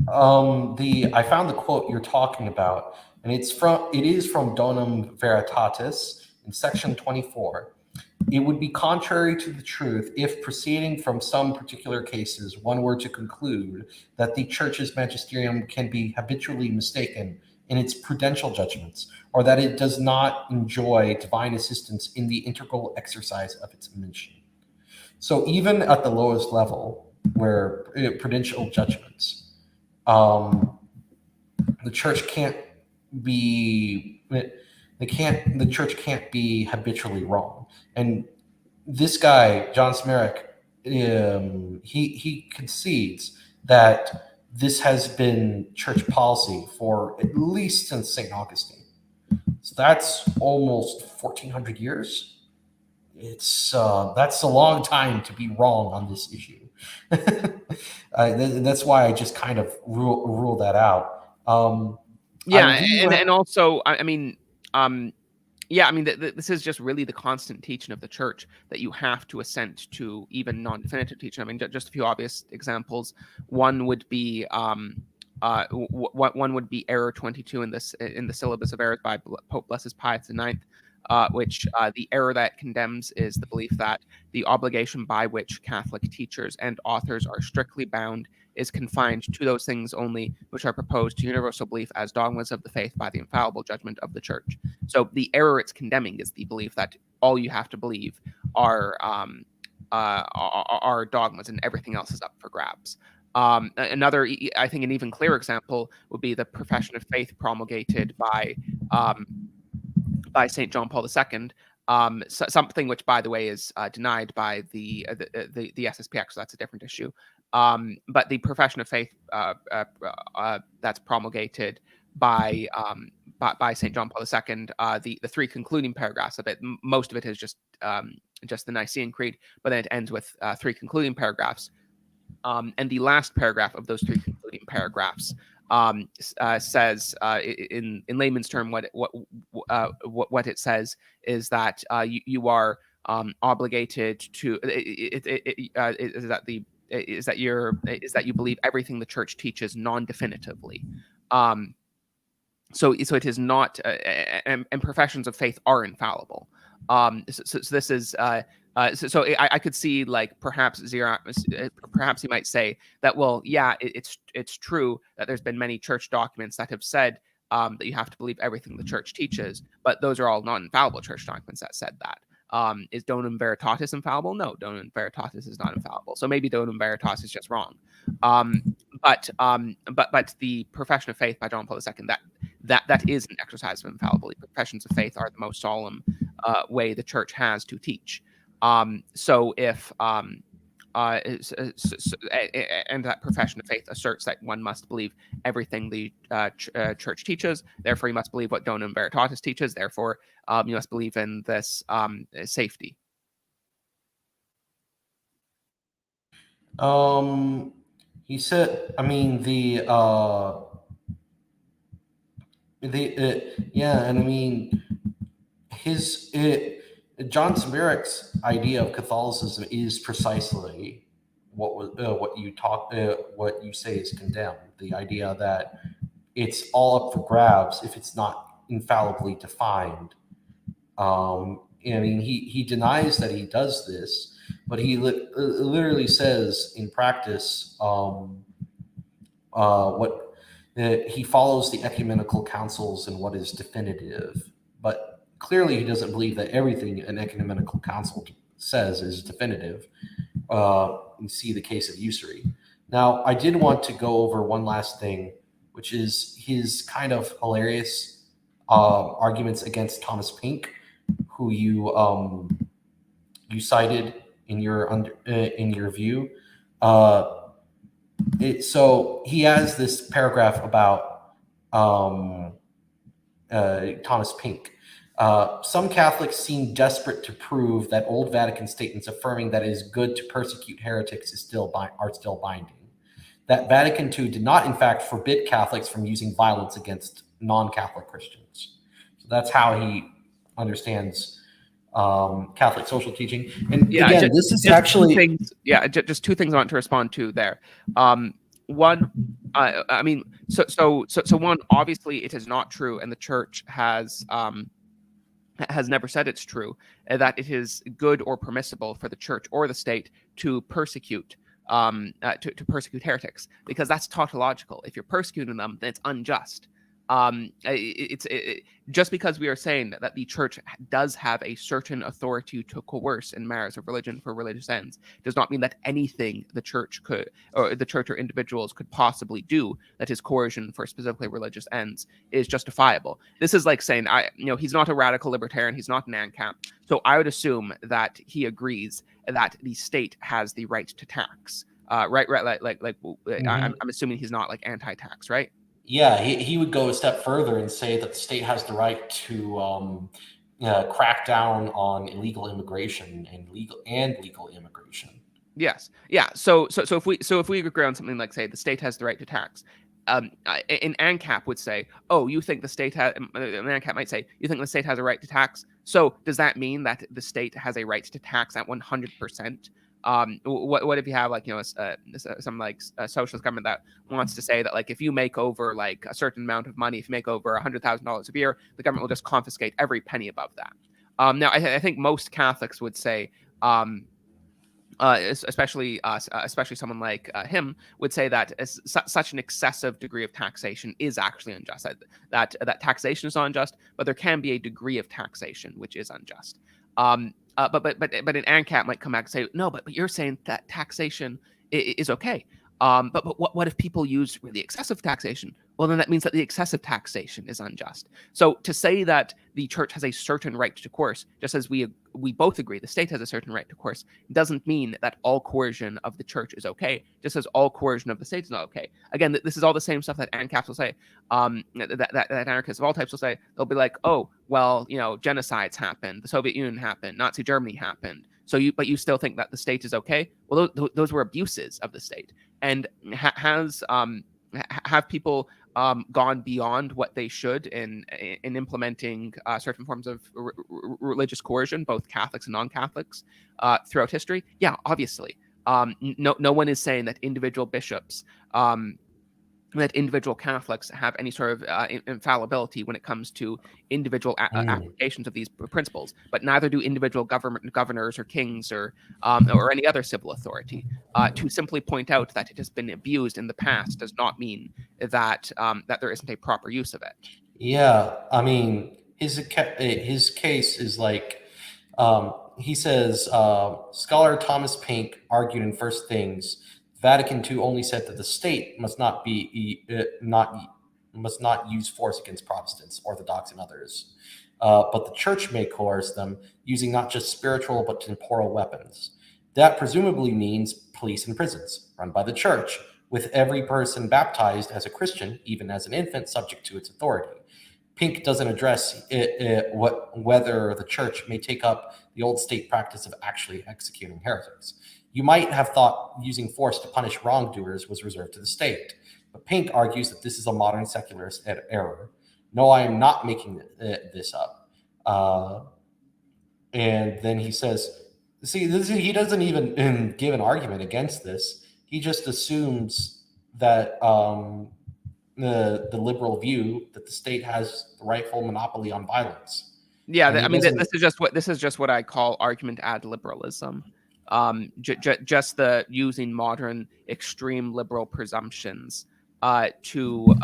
I found the quote you're talking about, and it is from Donum Veritatis in section 24. It would be contrary to the truth if, proceeding from some particular cases, one were to conclude that the church's magisterium can be habitually mistaken in its prudential judgments, or that it does not enjoy divine assistance in the integral exercise of its mission. So even at the lowest level, where prudential judgments, the church can't be the church can't be habitually wrong. And this guy, John Smerick, he concedes that this has been church policy for at least since St. Augustine. So that's almost 1400 years. It's that's a long time to be wrong on this issue. That's why I just kind of rule that out. And also, I mean, this is just really the constant teaching of the church that you have to assent to even non-definitive teaching. I mean, just a few obvious examples. One would be one would be Error 22 in the Syllabus of Errors by Pope Blessed Pius IX, which the error that condemns is the belief that the obligation by which Catholic teachers and authors are strictly bound is confined to those things only which are proposed to universal belief as dogmas of the faith by the infallible judgment of the church. So the error it's condemning is the belief that all you have to believe are dogmas and everything else is up for grabs. Another, I think, an even clearer example would be the profession of faith promulgated by St. John Paul II, something which, by the way, is denied by the SSPX, so that's a different issue. But the profession of faith that's promulgated by St. John Paul II, the three concluding paragraphs of it, most of it is just the Nicene Creed, but then it ends with three concluding paragraphs. And the last paragraph of those three concluding paragraphs says, in layman's term, what it says is that you are obligated to is that you believe everything the church teaches non-definitively. So it is not, and professions of faith are infallible. So this is. So I could see, like, perhaps he might say that, well, yeah, it's true that there's been many church documents that have said that you have to believe everything the church teaches, but those are all non-infallible church documents that said that. Is Donum Veritatis infallible? No, Donum Veritatis is not infallible. So maybe Donum Veritatis is just wrong. But the profession of faith by John Paul II, that is an exercise of infallibility. Professions of faith are the most solemn way the church has to teach. So if and that profession of faith asserts that one must believe everything the church teaches, therefore you must believe what Donum Veritatis teaches, therefore you must believe in this safety. He said, I mean, yeah, and I mean, John Smerick's idea of Catholicism is precisely what you say is condemned. The idea that it's all up for grabs if it's not infallibly defined. I mean, he denies that he does this, but he literally says in practice what he follows the ecumenical councils and what is definitive, but clearly he doesn't believe that everything an ecumenical council says is definitive. You see the case of usury. Now, I did want to go over one last thing, which is his kind of hilarious arguments against Thomas Pink, who you cited in your view. So he has this paragraph about Thomas Pink. Some Catholics seem desperate to prove that old Vatican statements affirming that it is good to persecute heretics are still binding. That Vatican II did not, in fact, forbid Catholics from using violence against non-Catholic Christians. So that's how he understands Catholic social teaching. And Yeah, again, this is actually just two things I want to respond to there. One, I mean, so one, obviously, it is not true, and the Church has never said it's true that it is good or permissible for the Church or the state to persecute to persecute heretics, because that's tautological. If you're persecuting them, then it's unjust. Just because we are saying that the Church does have a certain authority to coerce in matters of religion for religious ends does not mean that anything the Church or individuals could possibly do that is coercion for specifically religious ends is justifiable. This is like saying, he's not a radical libertarian, he's not an ANCAP, so I would assume that he agrees that the state has the right to tax. Right, I'm assuming he's not like anti-tax, right? Yeah, he would go a step further and say that the state has the right to crack down on illegal immigration and legal immigration. Yes. Yeah. So if we agree on something like, say, the state has the right to tax, an ANCAP would say, oh, you think the state has, an ANCAP might say, you think the state has a right to tax. So does that mean that the state has a right to tax at 100%? What if you have some like a socialist government that wants to say that, like, if you make over like a certain amount of money, if you make over $100,000 a year, the government will just confiscate every penny above that. Now I think most Catholics would say, especially someone like him would say that such an excessive degree of taxation is actually unjust. That taxation is unjust, but there can be a degree of taxation which is unjust. But an ANCAP might come back and say, no, but you're saying that taxation is okay. But what if people use really excessive taxation? Well, then that means that the excessive taxation is unjust. So to say that the Church has a certain right to coerce, just as we both agree the state has a certain right to coerce, doesn't mean that all coercion of the Church is okay, just as all coercion of the state is not okay. Again, this is all the same stuff that ANCAPs will say, that anarchists of all types will say. They'll be like, oh, well, genocides happened, the Soviet Union happened, Nazi Germany happened. But you still think that the state is okay? Well, those were abuses of the state. And have people gone beyond what they should in implementing certain forms of religious coercion, both Catholics and non-Catholics, throughout history? Yeah, obviously. No one is saying that individual bishops, that individual Catholics have any sort of infallibility when it comes to individual applications of these principles, but neither do individual governors or kings or any other civil authority. To simply point out that it has been abused in the past does not mean that there isn't a proper use of it. Yeah, I mean, his case is like, he says, scholar Thomas Pink argued in First Things, Vatican II only said that the state must not use force against Protestants, Orthodox, and others, but the Church may coerce them using not just spiritual but temporal weapons. That presumably means police and prisons run by the Church, with every person baptized as a Christian, even as an infant, subject to its authority. Pink doesn't address whether the Church may take up the old state practice of actually executing heretics. You might have thought using force to punish wrongdoers was reserved to the state, but Pink argues that this is a modern secularist error. No, I am not making this up. And then he says, see, he doesn't even give an argument against this. He just assumes that the liberal view that the state has the rightful monopoly on violence. Yeah, this is just what I call argument ad liberalism. Just the using modern extreme liberal presumptions to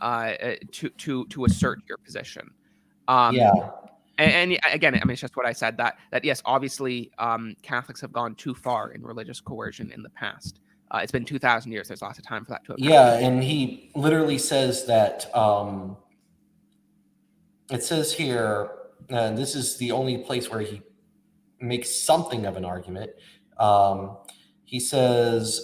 assert your position. Yeah. And again, I mean, it's just what I said, that yes, obviously, Catholics have gone too far in religious coercion in the past. It's been 2,000 years. There's lots of time for that to have happened. Yeah, and he literally says that it says here, and this is the only place where he makes something of an argument. He says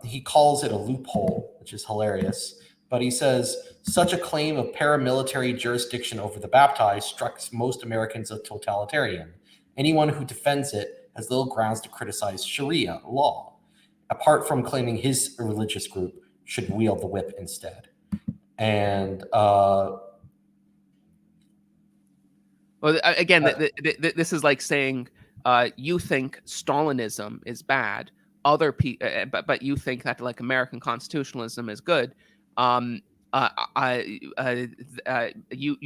he calls it a loophole, which is hilarious. But he says, such a claim of paramilitary jurisdiction over the baptized strikes most Americans as totalitarian. Anyone who defends it has little grounds to criticize Sharia law, apart from claiming his religious group should wield the whip instead. And well, again, this is like saying you think Stalinism is bad, other people, but you think that like American constitutionalism is good. You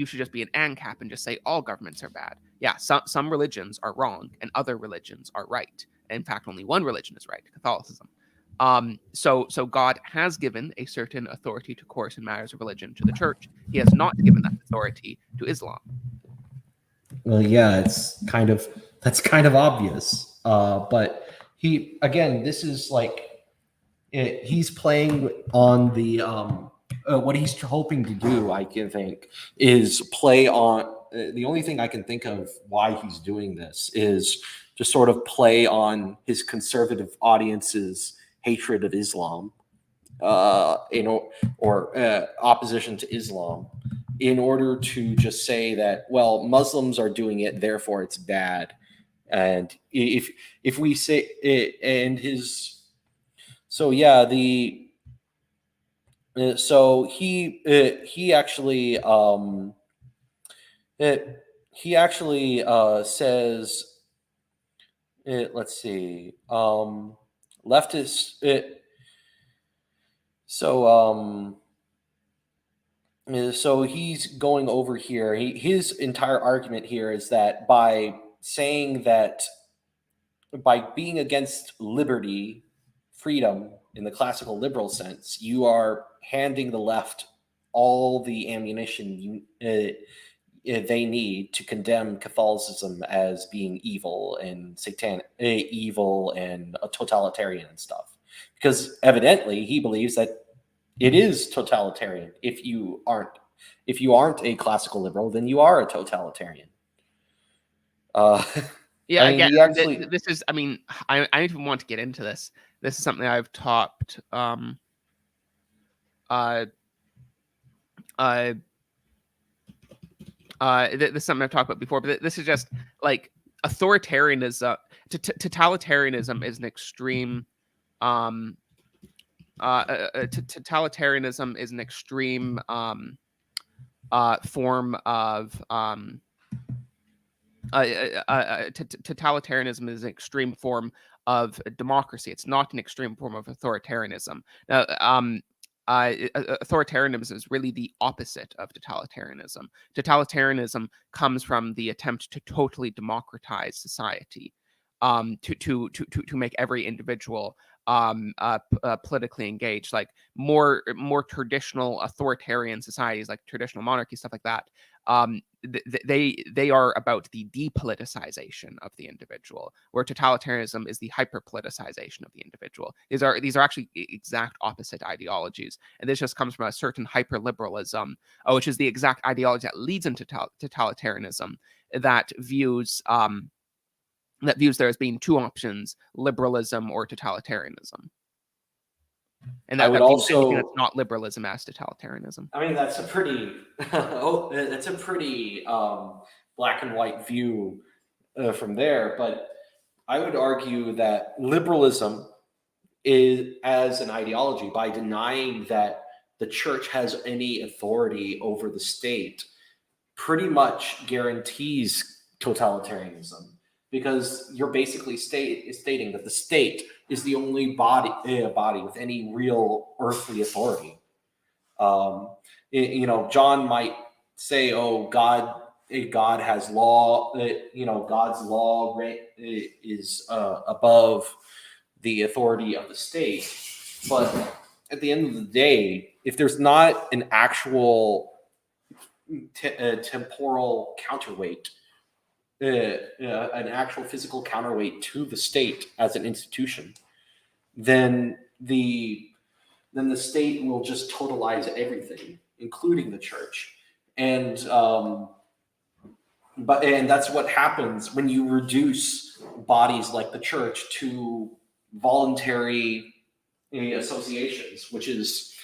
should just be an ANCAP and just say all governments are bad. Yeah, some religions are wrong and other religions are right. In fact, only one religion is right, Catholicism. So God has given a certain authority to course in matters of religion to the church. He has not given that authority to Islam. Well, yeah, that's kind of obvious. But this is like he's playing on the what he's hoping to do. I can think is play on the only thing I can think of why he's doing this is to sort of play on his conservative audience's hatred of Islam, or opposition to Islam, in order to just say that, well, Muslims are doing it, therefore it's bad. And if we say it, and his, so yeah, the so he actually says, let's see, leftist. So he's going over here. His entire argument here is that by saying that by being against liberty, freedom in the classical liberal sense, you are handing the left all the ammunition they need to condemn Catholicism as being evil and satanic, evil and totalitarian and stuff. Because evidently he believes that it is totalitarian. If you aren't a classical liberal, then you are a totalitarian. Yeah, again, this is. I mean, I don't even want to get into this. This is something I've talked. This is something I've talked about before, but this is just like authoritarianism. Totalitarianism is an extreme. Totalitarianism is an extreme form of totalitarianism is an extreme form of democracy. It's not an extreme form of authoritarianism. Now, authoritarianism is really the opposite of totalitarianism. Totalitarianism comes from the attempt to totally democratize society, to make every individual politically engaged. Like more traditional authoritarian societies, like traditional monarchy, stuff like that. They are about the depoliticization of the individual, where totalitarianism is the hyperpoliticization of the individual. These are actually exact opposite ideologies, and this just comes from a certain hyperliberalism, which is the exact ideology that leads into totalitarianism, that views there as being two options: liberalism or totalitarianism. And that views anything that's not liberalism as totalitarianism. I mean, that's a pretty black and white view from there. But I would argue that liberalism is, as an ideology, by denying that the church has any authority over the state, pretty much guarantees totalitarianism, because you're basically stating that the state is the only body with any real earthly authority. John might say, "Oh, God has law. God's law is above the authority of the state." But at the end of the day, if there's not an actual temporal counterweight, an actual physical counterweight to the state as an institution, then the state will just totalize everything, including the church. And that's what happens when you reduce bodies like the church to voluntary associations, which is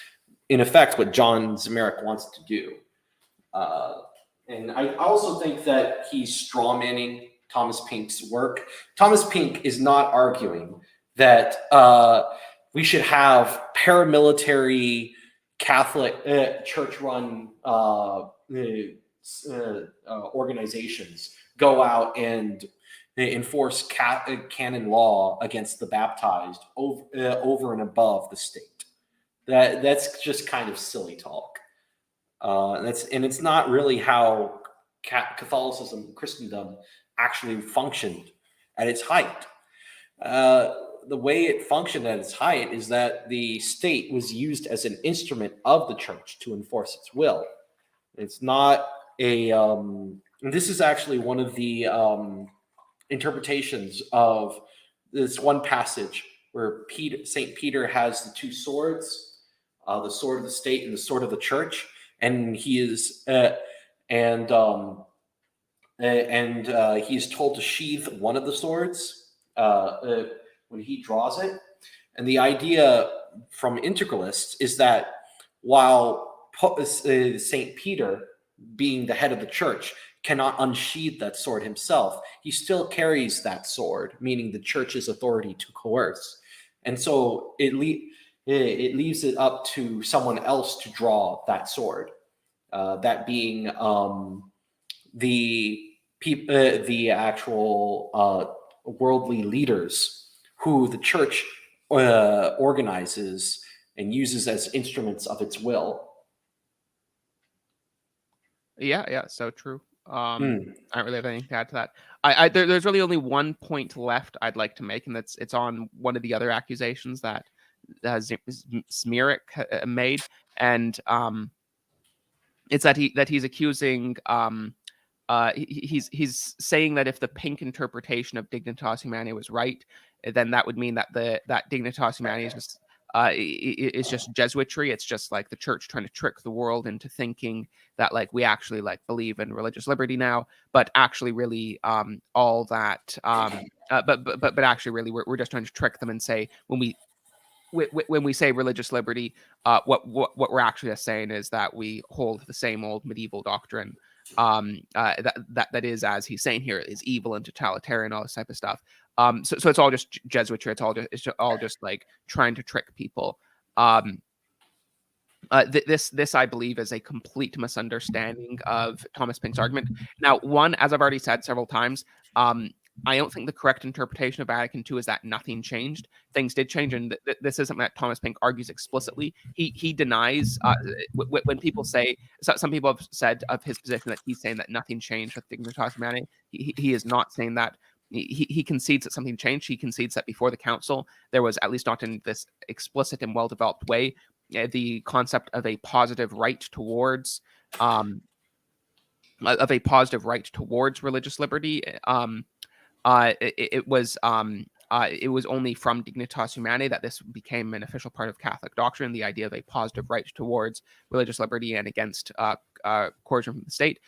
in effect, what John Zemerick wants to do. And I also think that he's strawmanning Thomas Pink's work. Thomas Pink is not arguing that we should have paramilitary Catholic church-run organizations go out and enforce canon law against the baptized over and above the state. That's just kind of silly talk. And it's not really how Catholicism, Christendom actually functioned at its height. The way it functioned at its height is that the state was used as an instrument of the church to enforce its will. It's not a. This is actually one of the interpretations of this one passage where Saint Peter has the two swords, the sword of the state and the sword of the church, and he is he's told to sheath one of the swords when he draws it. And the idea from integralists is that while Saint Peter, being the head of the church, cannot unsheath that sword himself, he still carries that sword, meaning the church's authority to coerce. And so it leaves it up to someone else to draw that sword. That being the actual worldly leaders who the church organizes and uses as instruments of its will. Yeah, so true. I don't really have anything to add to that. There's really only one point left I'd like to make, and it's on one of the other accusations that Zemerick made, and it's that he's accusing. He's saying that if the Pink interpretation of Dignitas Humanae was right, then that would mean that that Dignitas Humanae is just Jesuitry. It's just like the church trying to trick the world into thinking that like we actually like believe in religious liberty now, but actually really all that but actually really we're just trying to trick them and say when we say religious liberty, what we're actually saying is that we hold the same old medieval doctrine that is, as he's saying here, is evil and totalitarian, all this type of stuff. So it's all just Jesuitry. It's all just like trying to trick people. This I believe is a complete misunderstanding of Thomas Pink's argument. Now, one, as I've already said several times, I don't think the correct interpretation of Vatican II is that nothing changed. Things did change, and this isn't that Thomas Pink argues explicitly. He denies when people say, some people have said of his position that he's saying that nothing changed with Dignitas Humanae. He is not saying that. He concedes that something changed. He concedes that before the council, there was, at least not in this explicit and well-developed way, the concept of a positive right towards religious liberty. It was only from Dignitas Humanae that this became an official part of Catholic doctrine, the idea of a positive right towards religious liberty and against coercion from the state.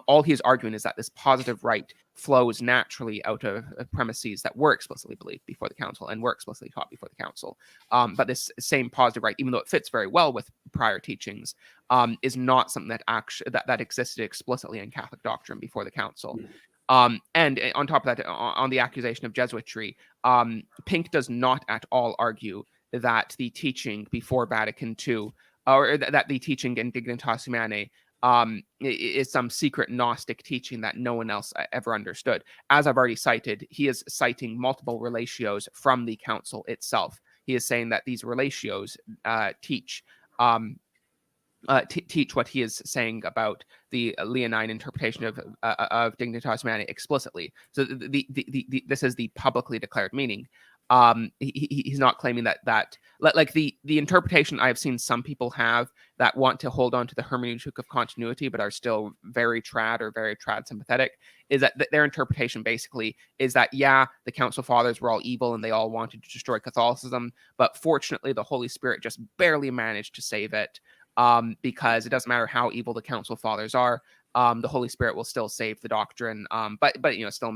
All he is arguing is that this positive right flows naturally out of premises that were explicitly believed before the council and were explicitly taught before the council. But this same positive right, even though it fits very well with prior teachings, is not something that actually that existed explicitly in Catholic doctrine before the council. And on top of that, on the accusation of Jesuitry, Pink does not at all argue that the teaching before Vatican II, or that the teaching in Dignitas Humanae is some secret Gnostic teaching that no one else ever understood. As I've already cited, he is citing multiple relatios from the council itself. He is saying that these relatios teach what he is saying about the Leonine interpretation of Dignitas Humanae explicitly. So this is the publicly declared meaning. He's not claiming that like the interpretation I have seen some people have that want to hold on to the hermeneutic of continuity but are still very trad sympathetic, is that their interpretation basically is that, yeah, the council fathers were all evil and they all wanted to destroy Catholicism, but fortunately the Holy Spirit just barely managed to save it, because it doesn't matter how evil the council fathers are, the Holy Spirit will still save the doctrine, but still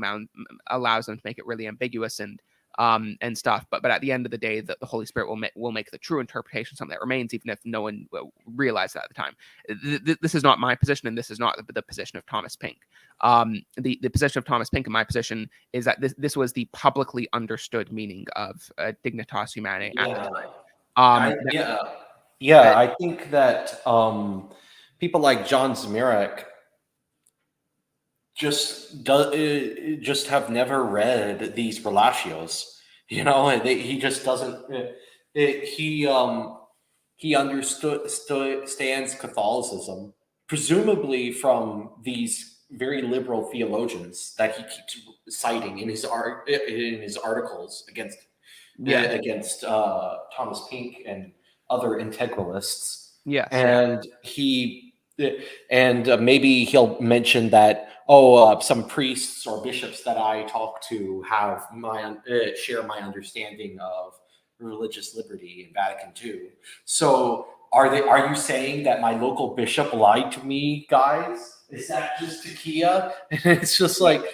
allows them to make it really ambiguous and and stuff. But at the end of the day, the Holy Spirit will make the true interpretation something that remains, even if no one realized that at the time. This is not my position, and this is not the position of Thomas Pink. The position of Thomas Pink, and my position, is that this was the publicly understood meaning of Dignitas Humanae at the time. I think that people like John Zmirak just have never read these relatios. He just doesn't. He understands Catholicism, presumably from these very liberal theologians that he keeps citing in his articles against Thomas Pink and other integralists. Yes, and maybe he'll mention that some priests or bishops that I talk to have share my understanding of religious liberty in Vatican II. So are you saying that my local bishop lied to me, guys? Is that just Takia? It's just like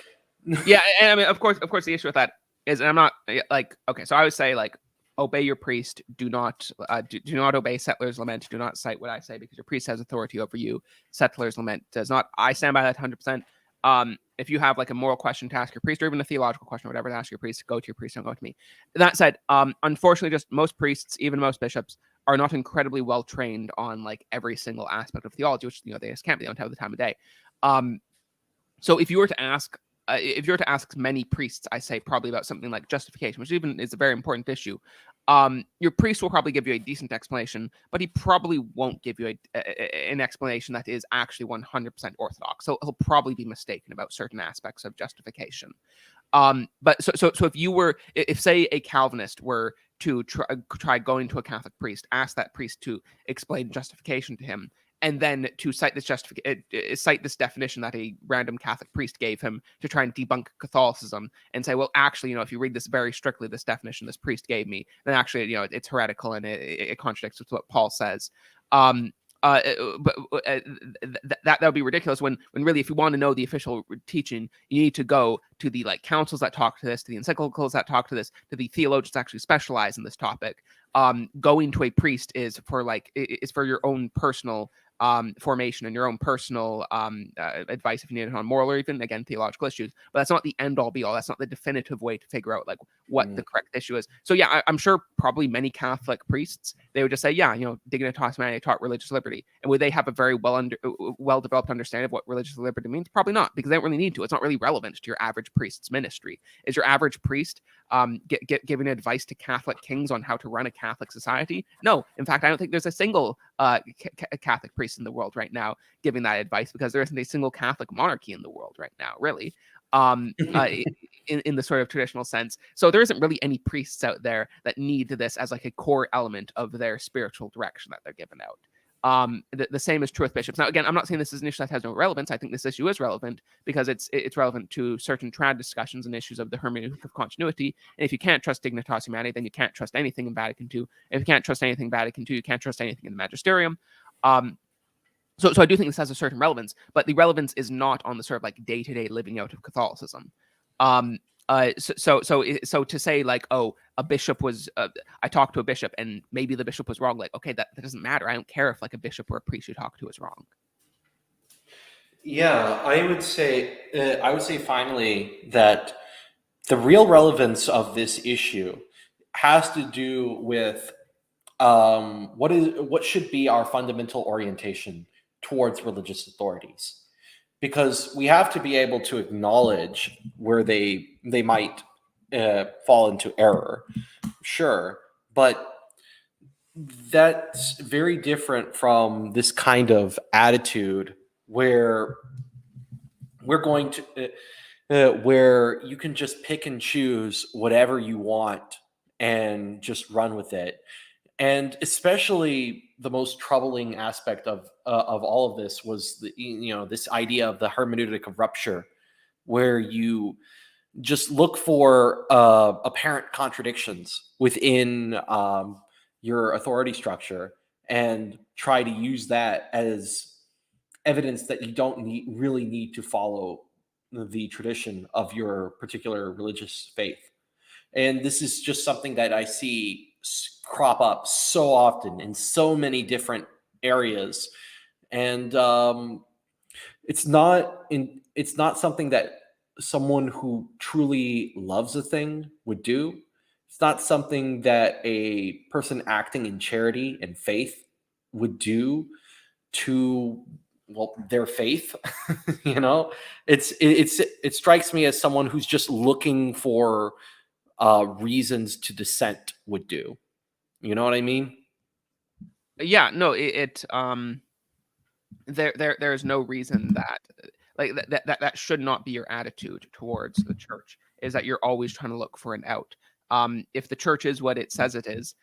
yeah, and I mean, of course, the issue with that is, and I'm not like, okay, so I would say, like, obey your priest. Do not obey Settler's Lament. Do not cite what I say, because your priest has authority over you. Settler's Lament does not. I stand by that 100%. If you have like a moral question to ask your priest, or even a theological question or whatever to ask your priest, go to your priest, don't go to me. That said, unfortunately, just most priests, even most bishops, are not incredibly well trained on like every single aspect of theology, which they just can't. They don't have the time of day. So if you were to ask many priests, I say probably about something like justification, which even is a very important issue, your priest will probably give you a decent explanation, but he probably won't give you an explanation that is actually 100% orthodox. So he'll probably be mistaken about certain aspects of justification. But so if say a Calvinist were to try going to a Catholic priest, ask that priest to explain justification to him, and then to cite this definition that a random Catholic priest gave him to try and debunk Catholicism, and say, well, actually, if you read this very strictly, this definition this priest gave me, then actually, it's heretical and it contradicts with what Paul says. That would be ridiculous. When really, if you want to know the official teaching, you need to go to the councils that talk to this, to the encyclicals that talk to this, to the theologians that actually specialize in this topic. Going to a priest is for your own personal formation and your own personal advice if you need it on moral or even, again, theological issues. But that's not the end all be all. That's not the definitive way to figure out what the correct issue is. So yeah, I'm sure probably many Catholic priests, they would just say, yeah, Dignitas Humanae taught religious liberty. And would they have a very well developed understanding of what religious liberty means? Probably not, because they don't really need to. It's not really relevant to your average priest's ministry. Is your average priest giving advice to Catholic kings on how to run a Catholic society? No. In fact, I don't think there's a single Catholic priest in the world right now giving that advice, because there isn't a single Catholic monarchy in the world right now, really, in the sort of traditional sense. So there isn't really any priests out there that need this as a core element of their spiritual direction that they're given out. The same is true with bishops. Now, again, I'm not saying this is an issue that has no relevance. I think this issue is relevant because it's relevant to certain trad discussions and issues of the hermeneutic of continuity. And if you can't trust Dignitas Humanae, then you can't trust anything in Vatican II. If you can't trust anything in Vatican II, you can't trust anything in the magisterium. So I do think this has a certain relevance, but the relevance is not on the sort of day-to-day living out of Catholicism. So to say a bishop was, I talked to a bishop and maybe the bishop was wrong. Okay, that doesn't matter. I don't care if a bishop or a priest you talk to is wrong. Yeah, I would say finally that the real relevance of this issue has to do with what should be our fundamental orientation towards religious authorities, because we have to be able to acknowledge where they might fall into error, sure, but that's very different from this kind of attitude where we're going to where you can just pick and choose whatever you want and just run with it. And especially the most troubling aspect of all of this was this idea of the hermeneutic of rupture, where you just look for apparent contradictions within your authority structure and try to use that as evidence that you don't really need to follow the tradition of your particular religious faith. And this is just something that I see crop up so often in so many different areas. And it's not something that someone who truly loves a thing would do. It's not something that a person acting in charity and faith would do to, well, their faith. You know, it strikes me as someone who's just looking for reasons to dissent would do. You know what I mean? Yeah, no, there is no reason that that should not be your attitude towards the church, is that you're always trying to look for an out. If the church is what it says it is,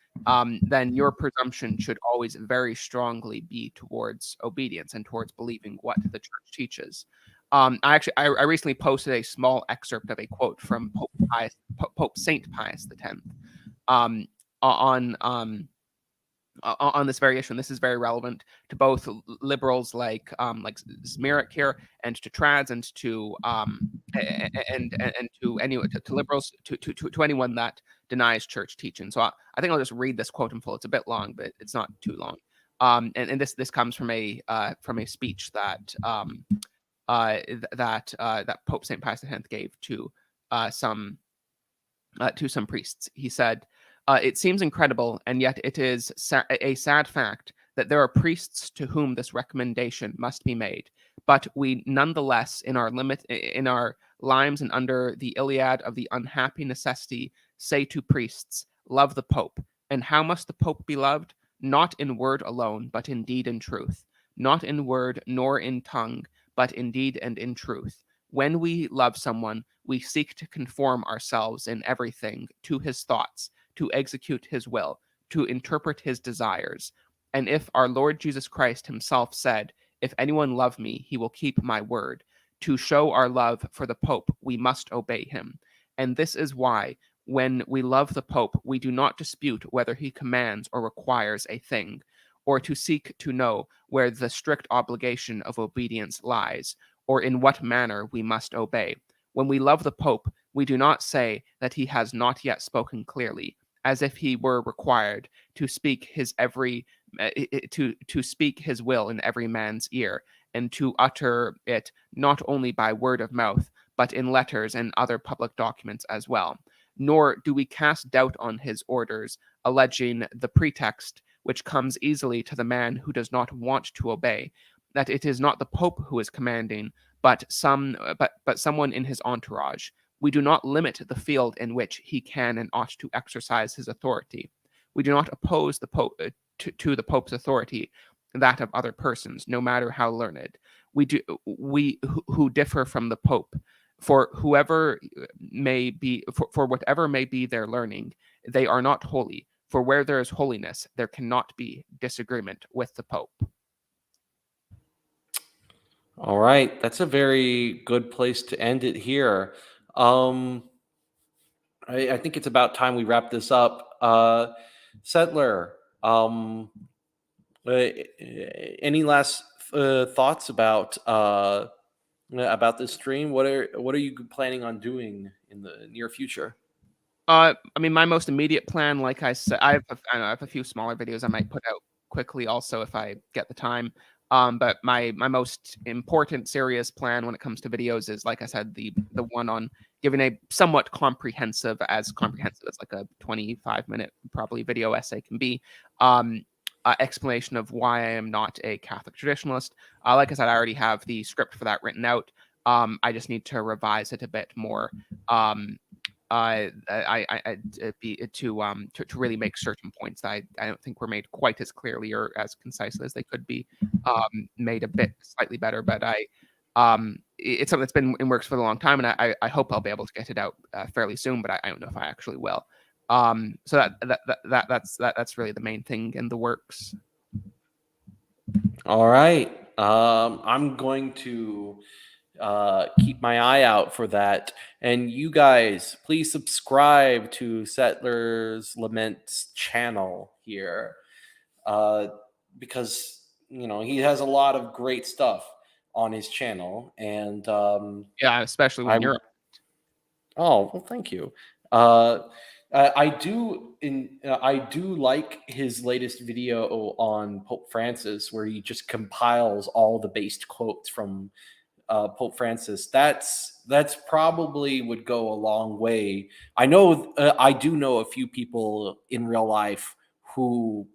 then your presumption should always very strongly be towards obedience and towards believing what the church teaches. I recently posted a small excerpt of a quote from Pope Saint Pius X, um, on on this very issue. And this is very relevant to both liberals like Zmirak here, and to trads, and to and to liberals, to anyone that denies church teaching. So I think I'll just read this quote in full. It's a bit long, but it's not too long. And this comes from a speech that that Pope Saint Pius X gave some to some priests. He said, "It seems incredible, and yet it is a sad fact that there are priests to whom this recommendation must be made. But we nonetheless, in our limes and under the Iliad of the unhappy necessity, say to priests, love the Pope. And how must the Pope be loved? Not in word alone, but in deed and truth. Not in word nor in tongue, but in deed and in truth. When we love someone, we seek to conform ourselves in everything to his thoughts, to execute his will, to interpret his desires. And if our Lord Jesus Christ himself said, if anyone love me, he will keep my word. To show our love for the Pope, we must obey him. And this is why, when we love the Pope, we do not dispute whether he commands or requires a thing, or to seek to know where the strict obligation of obedience lies, or in what manner we must obey. When we love the Pope, we do not say that he has not yet spoken clearly, as if he were required to speak to speak his will in every man's ear, and to utter it not only by word of mouth, but in letters and other public documents as well. Nor do we cast doubt on his orders, alleging the pretext which comes easily to the man who does not want to obey, that it is not the Pope who is commanding, but someone in his entourage. We do not limit the field in which he can and ought to exercise his authority. We do not oppose the Pope to the Pope's authority that of other persons, no matter how learned. We who differ from the Pope, for whoever may be for whatever may be their learning, they are not holy. For where there is holiness, there cannot be disagreement with the Pope." All right, that's a very good place to end it here. Um, I think it's about time we wrap this up. Settler, uh, any last thoughts about this stream? What are you planning on doing in the near future? I mean, my most immediate plan, like I said, I have a few smaller videos I might put out quickly also if I get the time. But my most important serious plan when it comes to videos is, like I said, the one on giving a somewhat comprehensive as like a 25-minute probably video essay can be, explanation of why I am not a Catholic traditionalist. Like I said, I already have the script for that written out. I just need to revise it a bit more. To really make certain points that I don't think were made quite as clearly or as concisely as they could be, made a bit slightly better. But it's something that's been in works for a long time, and I hope I'll be able to get it out fairly soon. But I don't know if I actually will. So that's really the main thing in the works. All right, I'm going to keep my eye out for that. And you guys, please subscribe to Settlers Lament's channel here, because he has a lot of great stuff on his channel. And Yeah, especially when I'm you're. oh well, thank you. I do like his latest video on Pope Francis, where he just compiles all the based quotes from Pope Francis. That's probably would go a long way. I do know a few people in real life who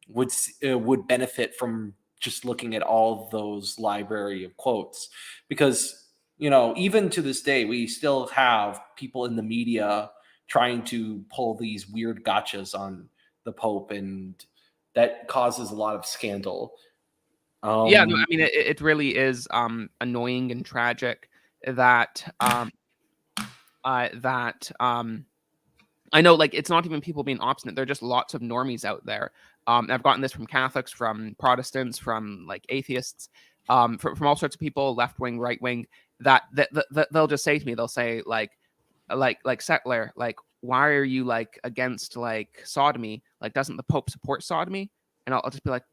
would benefit from just looking at all those library of quotes, because even to this day we still have people in the media trying to pull these weird gotchas on the Pope, and that causes a lot of scandal. Yeah, no, I um mean, it really is annoying and tragic that that I know, like, it's not even people being obstinate. There are just lots of normies out there. I've gotten this from Catholics, from Protestants, from like atheists, from all sorts of people, left wing, right wing. That they'll just say to me, they'll say like Settler, like, why are you like against like sodomy? Like, doesn't the Pope support sodomy? And I'll just be like,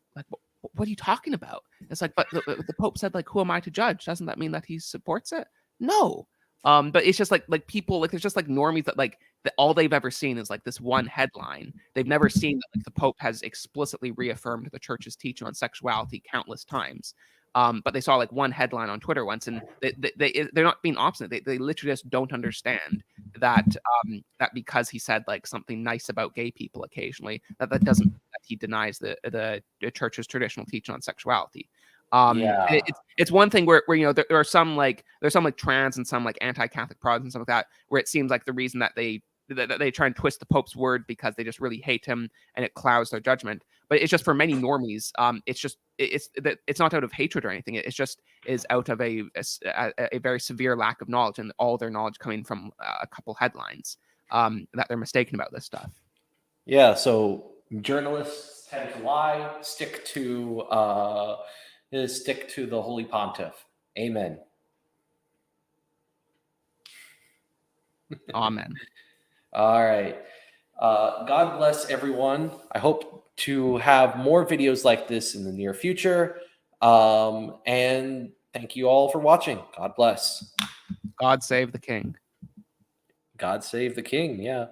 what are you talking about? It's like, but the Pope said, like, who am I to judge? Doesn't that mean that he supports it? No. But it's just like people, like, there's just like normies that like that all they've ever seen is like this one headline. They've never seen that like the Pope has explicitly reaffirmed the Church's teaching on sexuality countless times. But they saw like one headline on Twitter once, and they're not being obstinate. They literally just don't understand that that because he said like something nice about gay people occasionally, that doesn't mean that he denies the Church's traditional teaching on sexuality. yeah It's one thing where there are some like trans and some like anti-Catholic Protestants and stuff like that, where it seems like the reason that they try and twist the Pope's word because they just really hate him and it clouds their judgment. But it's just for many normies, it's not out of hatred or anything. It's just is out of a very severe lack of knowledge, and all their knowledge coming from a couple headlines that they're mistaken about this stuff. Yeah, so journalists tend to lie. Stick to the Holy Pontiff. Amen. Amen. All right. God bless everyone. I hope to have more videos like this in the near future. And thank you all for watching. God bless. God save the king. God save the king. Yeah.